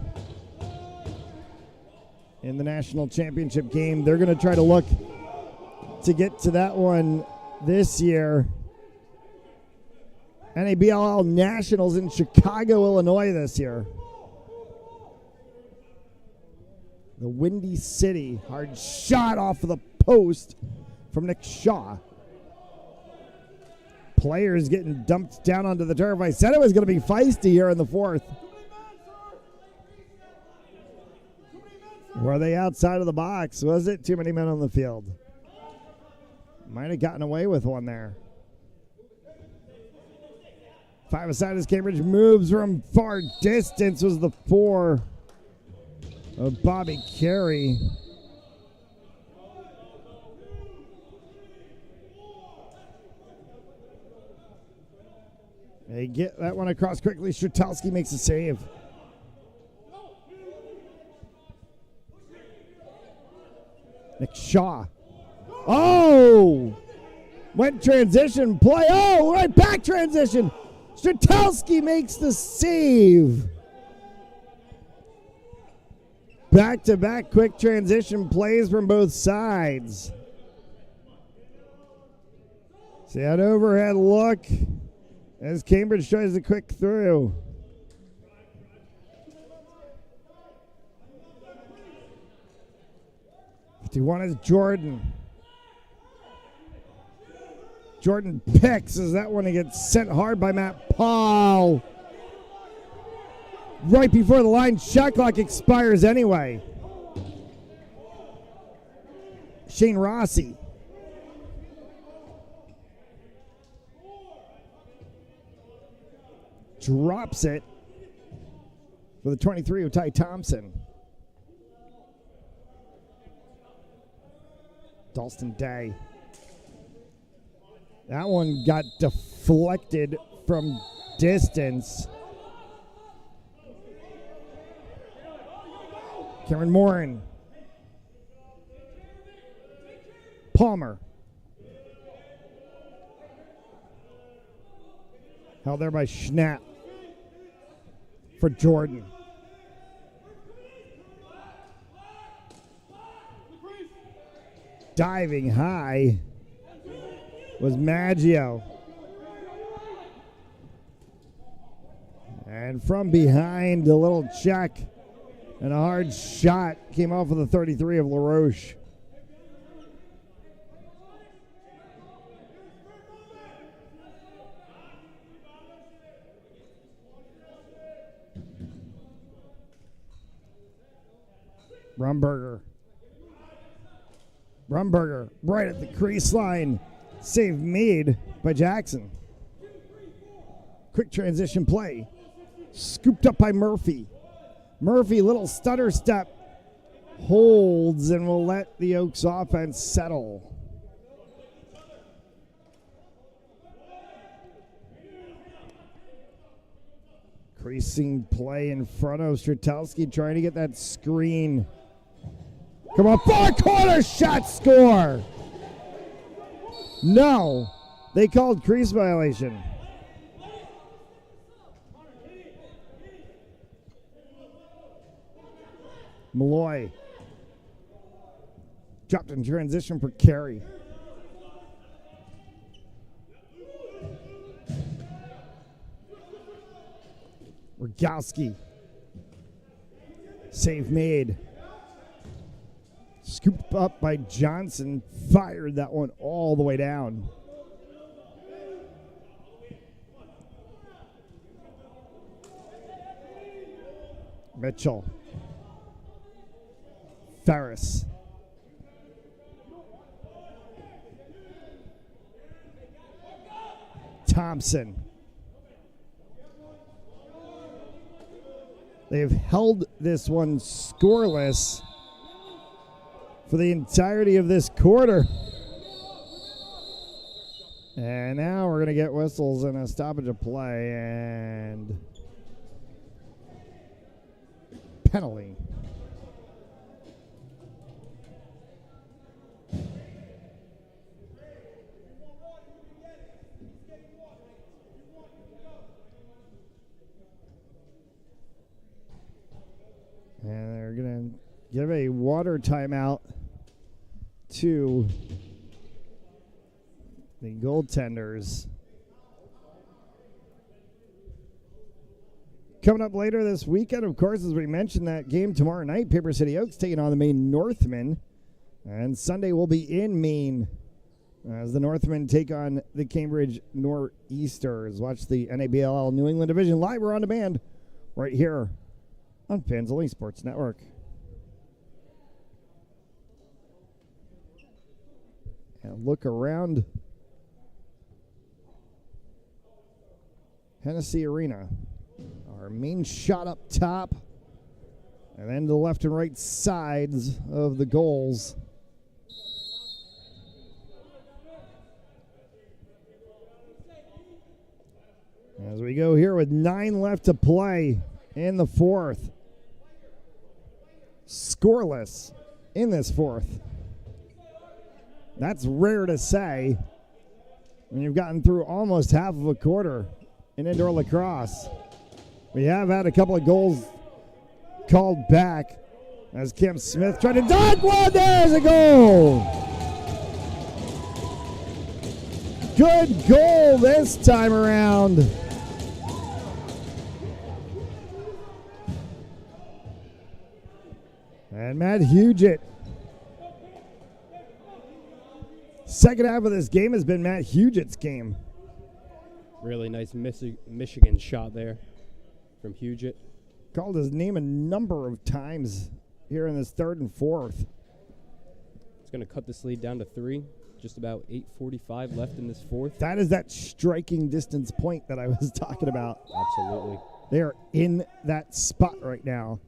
in the national championship game. They're going to try to look to get to that one this year. NABLL Nationals in Chicago, Illinois this year. The Windy City, hard shot off of the post from Nick Shaw. Players getting dumped down onto the turf. I said it was going to be feisty here in the fourth. Were they outside of the box? Was it too many men on the field? Might have gotten away with one there. Five aside as Cambridge moves from far distance was the 4 of Bobby Carey. They get that one across quickly. Strzelski makes a save. Nick Shaw. Oh! Went transition play. Oh, right back transition. Strzelski makes the save. Back-to-back quick transition plays from both sides. See that overhead look as Cambridge tries to quick through. '51 is Jordan. Jordan picks as that one gets sent hard by Matt Paul. Right before the line, shot clock expires anyway. Shane Rossi. Drops it for the 23 of Ty Thompson. Dalston Day. That one got deflected from distance. Cameron Morin. Palmer. Held there by Schnapp for Jordan. Diving high was Maggio. And from behind, a little check and a hard shot came off of the 33 of LaRoche. Rumberger right at the crease line. Save made by Jackson. Quick transition play. Scooped up by Murphy. Murphy, little stutter step. Holds and will let the Oaks offense settle. Creasing play in front of Strzelski, trying to get that screen. Come on, far corner shot, score! No, they called crease violation. Malloy. Dropped in transition for Carey. Rogowski. Save made. Scooped up by Johnson. Fired that one all the way down. Mitchell. Ferris. Thompson. They've held this one scoreless for the entirety of this quarter. And now we're going to get whistles and a stoppage of play and penalty. And they're going to give a water timeout to the goaltenders. Coming up later this weekend, of course, as we mentioned, that game tomorrow night, Paper City Oaks taking on the Maine Northmen. And Sunday will be in Maine as the Northmen take on the Cambridge Nor'easters. Watch the NABLL New England Division live or on demand right here on Fans Only Sports Network. And look around Hennessy Arena. Our main shot up top And then the left and right sides of the goals. As we go here with 9 left to play in the fourth. Scoreless in this fourth. That's rare to say when you've gotten through almost half of a quarter in indoor lacrosse. We have had a couple of goals called back as Kim Smith tried to dunk one. There's a goal. Good goal this time around. And Matt Huget. Second half of this game has been Matt Huget's game. Really nice Michigan shot there from Huget. Called his name a number of times here in this third and fourth. It's going to cut this lead down to 3. Just about 8:45 left in this fourth. That is that striking distance point that I was talking about. Absolutely. They are in that spot right now.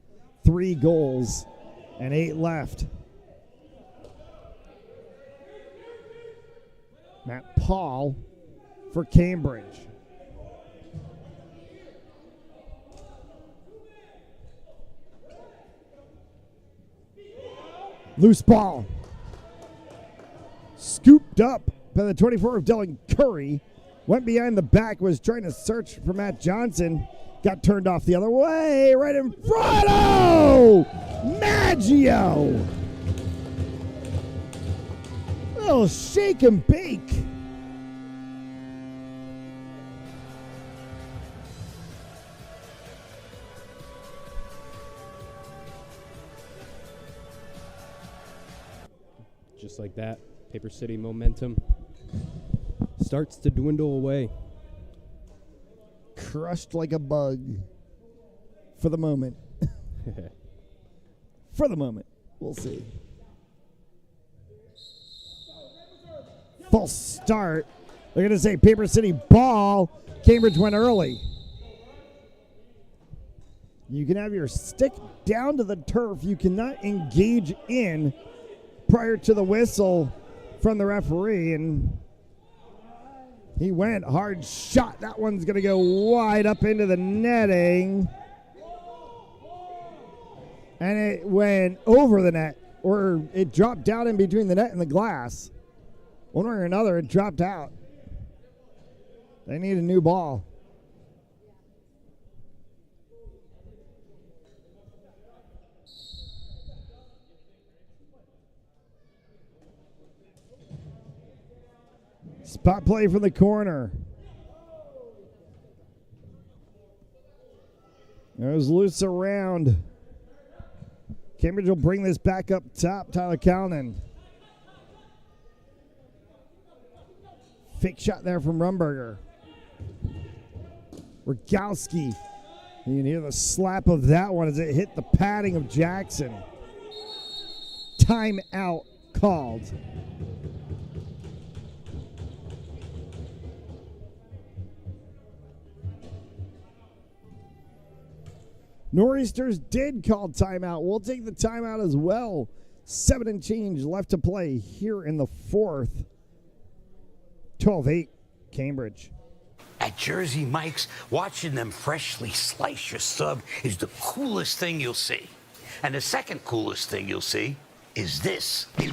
3 goals and 8 left. Matt Paul for Cambridge. Loose ball. Scooped up by the 24 of Dylan Curry. Went behind the back, was trying to search for Matt Johnson. Got turned off the other way, right in front. Oh! Maggio! Little shake and bake. Just like that, Paper City momentum starts to dwindle away. Crushed like a bug for the moment. For the moment. We'll see. False start. They're going to say Paper City ball. Cambridge went early. You can have your stick down to the turf. You cannot engage in prior to the whistle from the referee, and he went hard shot. That one's going to go wide up into the netting, and it went over the net, or it dropped down in between the net and the glass. One way or another, it dropped out. They need a new ball. Spot play from the corner. It was loose around. Cambridge will bring this back up top. Tyler Calnan. Fake shot there from Rumberger. Rogowski. You can hear the slap of that one as it hit the padding of Jackson. Timeout called. Nor'easters did call timeout. We'll take the timeout as well. 7 and change left to play here in the fourth. 12-8, Cambridge. At Jersey Mike's, watching them freshly slice your sub is the coolest thing you'll see. And the second coolest thing you'll see is this. Woo!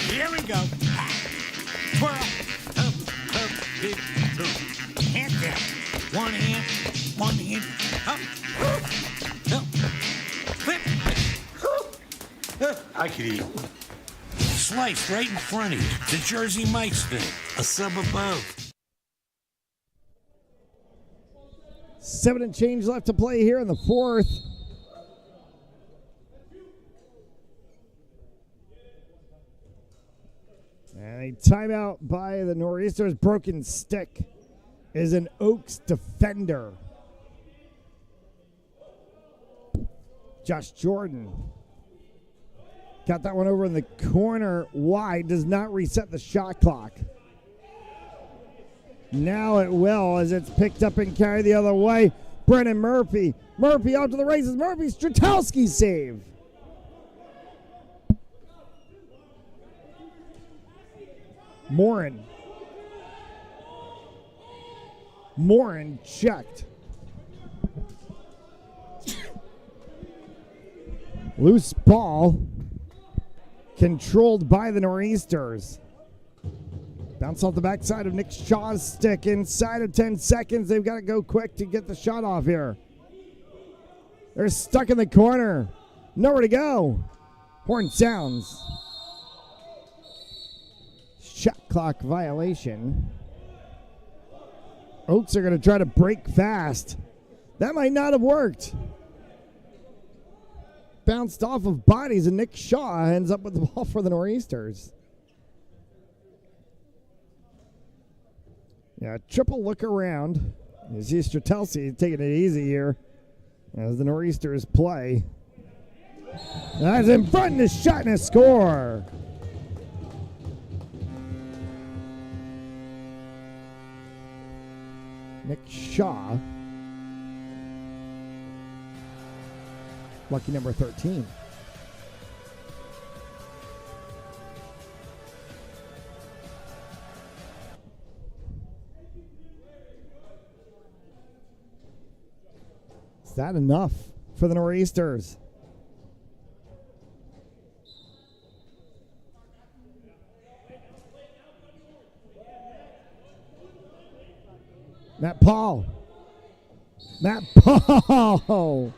Here we go. Twirl. Up, big, hand down. One hand, up, flip. I could eat. Sliced right in front of you. The Jersey Mike's thing. A sub above. 7 and change left to play here in the fourth. And a timeout by the Nor'easters. Broken stick is an Oaks defender. Josh Jordan got that one over in the corner wide. Does not reset the shot clock. Now it will as it's picked up and carried the other way. Brennan Murphy. Murphy out to the races. Murphy, Strzelski save. Morin. Morin checked. Loose ball. Controlled by the Nor'easters. Bounce off the backside of Nick Shaw's stick inside of 10 seconds. They've got to go quick to get the shot off here. They're stuck in the corner. Nowhere to go. Horn sounds. Shot clock violation. Oaks are going to try to break fast. That might not have worked. Bounced off of bodies, and Nick Shaw ends up with the ball for the Nor'easters. Yeah, triple look around. You see Strzelski taking it easy here as the Nor'easters play. That's in front, and a shot and a score. Nick Shaw. Lucky number 13. Is that enough for the Nor'easters? Matt Paul. Matt Paul.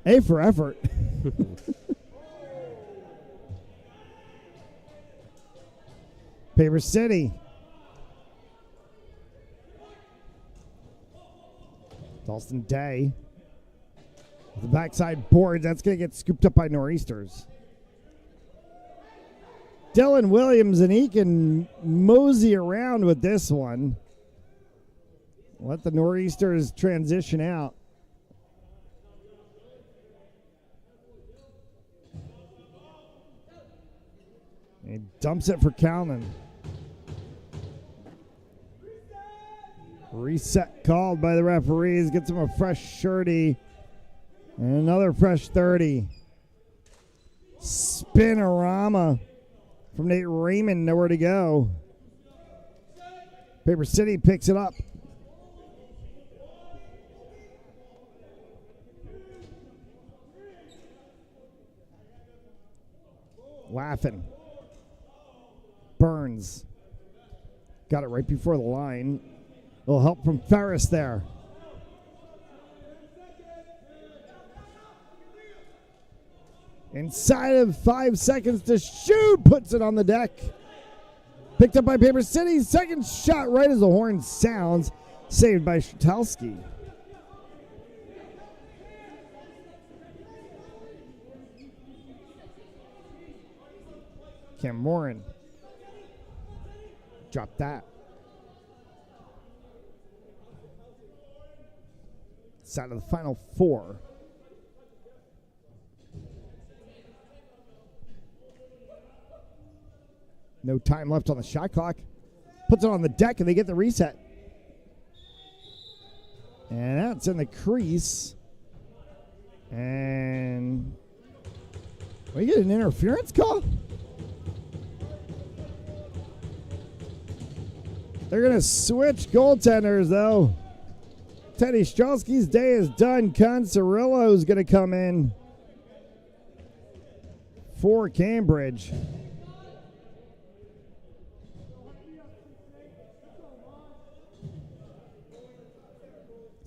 A for effort. Paper City. Dalston Day. The backside board. That's going to get scooped up by Nor'easters. Dylan Williams, and he can mosey around with this one. Let the Nor'easters transition out. He dumps it for Calnan. Reset called by the referees. Gets him a fresh 30. And another fresh 30. Spinorama from Nate Raymond. Nowhere to go. Paper City picks it up. Laughing. Burns. Got it right before the line. A little help from Ferris there. Inside of 5 seconds to shoot. Puts it on the deck. Picked up by Paper City. Second shot right as the horn sounds. Saved by Strzelski. Cam Morin. Drop that. It's out of the final 4. No time left on the shot clock. Puts it on the deck and they get the reset. And that's in the crease. And we get an interference call? They're going to switch goaltenders, though. Teddy Strzelski's day is done. Concerillo's going to come in for Cambridge.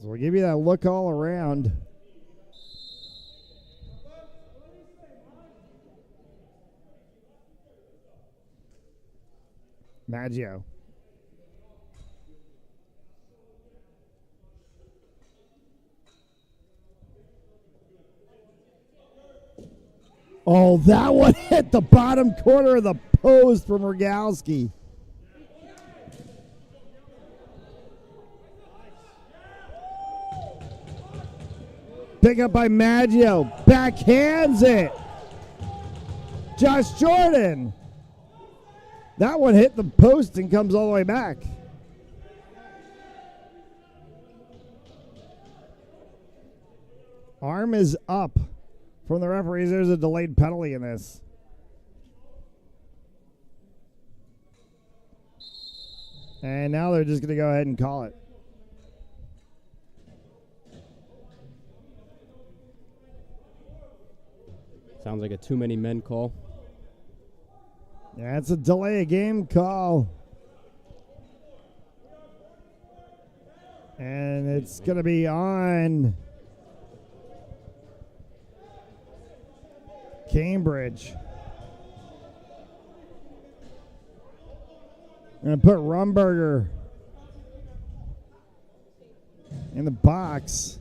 So we'll give you that look all around. Maggio. Oh, that one hit the bottom corner of the post from Rogalski. Pick up by Maggio. Backhands it. Josh Jordan. That one hit the post and comes all the way back. Arm is up from the referees. There's a delayed penalty in this. And now they're just going to go ahead and call it. Sounds like a too many men call. Yeah, it's a delay of game call. And it's going to be on Cambridge. I'm going to put Rumberger in the box.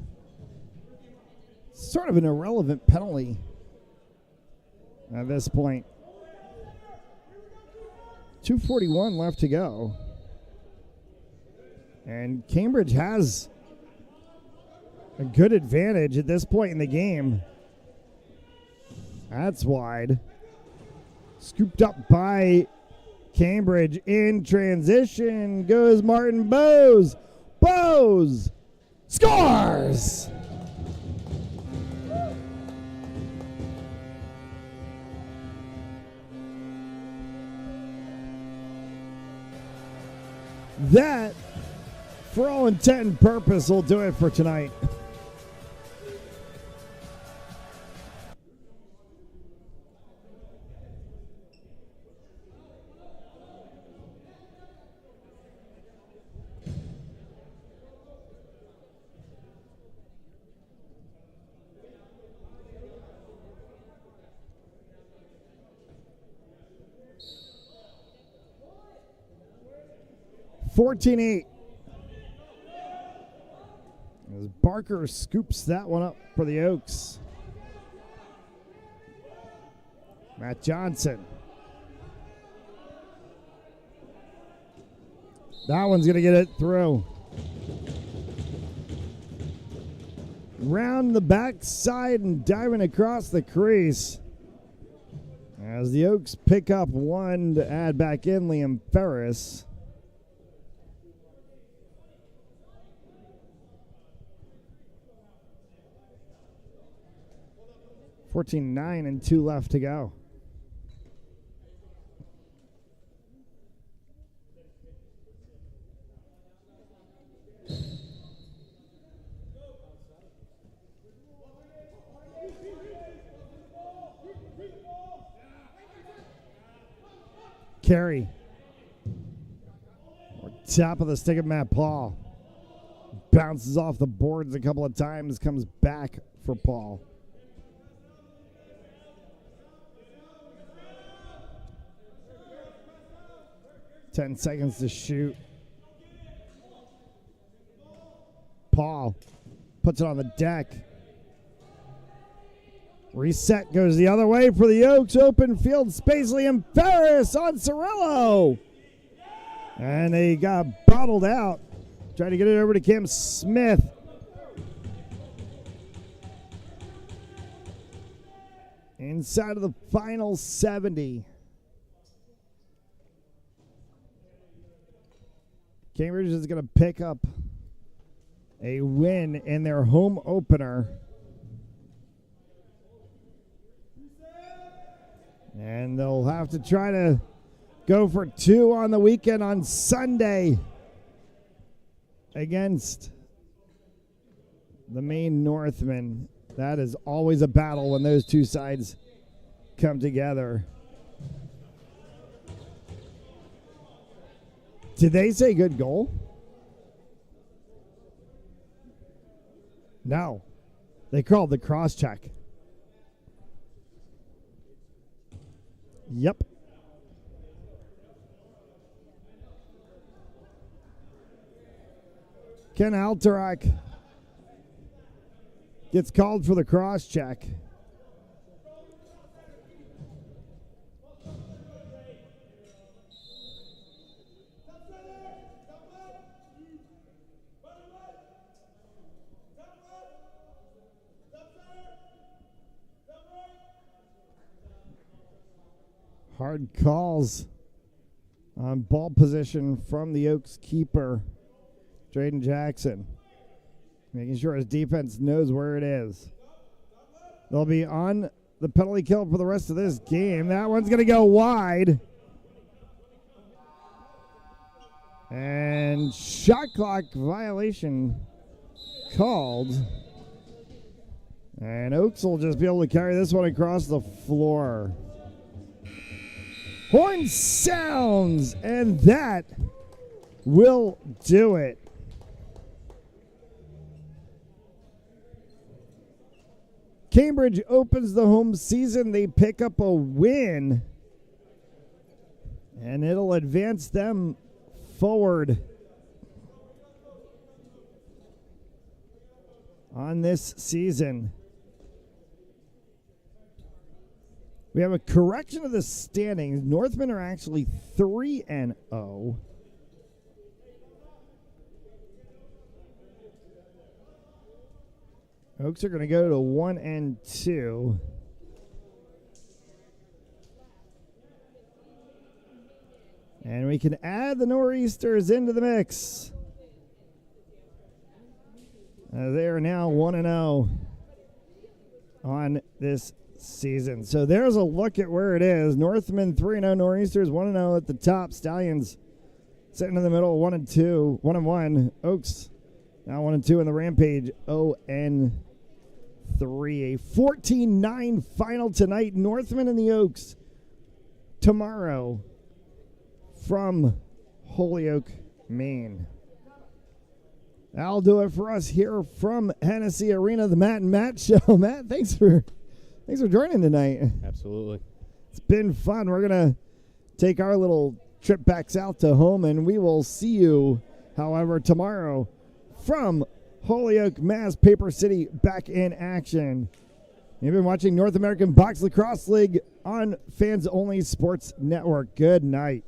Sort of an irrelevant penalty at this point. 2:41 left to go. And Cambridge has a good advantage at this point in the game. That's wide. Scooped up by Cambridge in transition goes Martin Bowes. Bowes scores! That, for all intent and purpose, will do it for tonight. $14-8. As Barker scoops that one up for the Oaks. Matt Johnson. That one's going to get it through. Round the backside and diving across the crease. As the Oaks pick up one to add back in Liam Ferris. 14-9 and 2 left to go. Carey. Top of the stick of Matt Paul. Bounces off the boards a couple of times, comes back for Paul. Ten seconds to shoot. Paul puts it on the deck. Reset goes the other way for the Oaks. Open field space. Liam Ferris on Cirillo. And they got bottled out. Trying to get it over to Cam Smith. Inside of the final 70. Cambridge is going to pick up a win in their home opener. And they'll have to try to go for 2 on the weekend on Sunday against the Maine Northmen. That is always a battle when those two sides come together. Did they say good goal? No. They called the cross check. Yep. Ken Alterak gets called for the cross check. Hard calls on ball position from the Oaks keeper, Drayden Jackson. Making sure his defense knows where it is. They'll be on the penalty kill for the rest of this game. That one's going to go wide. And shot clock violation called. And Oaks will just be able to carry this one across the floor. Horn sounds, and that will do it. Cambridge opens the home season. They pick up a win, and it'll advance them forward on this season. We have a correction of the standings. Northmen are actually 3-0. Oaks are going to go to 1-2. And we can add the Nor'easters into the mix. They are now 1-0 on this season. So there's a look at where it is. Northmen 3-0, Nor'easters 1-0 at the top. Stallions sitting in the middle, 1-2, 1-1. Oaks now 1-2 in the Rampage, 0-3. A 14-9 final tonight. Northmen and the Oaks tomorrow from Holyoke, Maine. That'll do it for us here from Hennessy Arena, the Matt and Matt Show. Matt, thanks for joining tonight. Absolutely. It's been fun. We're going to take our little trip back south to home, and we will see you, however, tomorrow from Holyoke, Mass. Paper City back in action. You've been watching North American Box Lacrosse League on Fans Only Sports Network. Good night.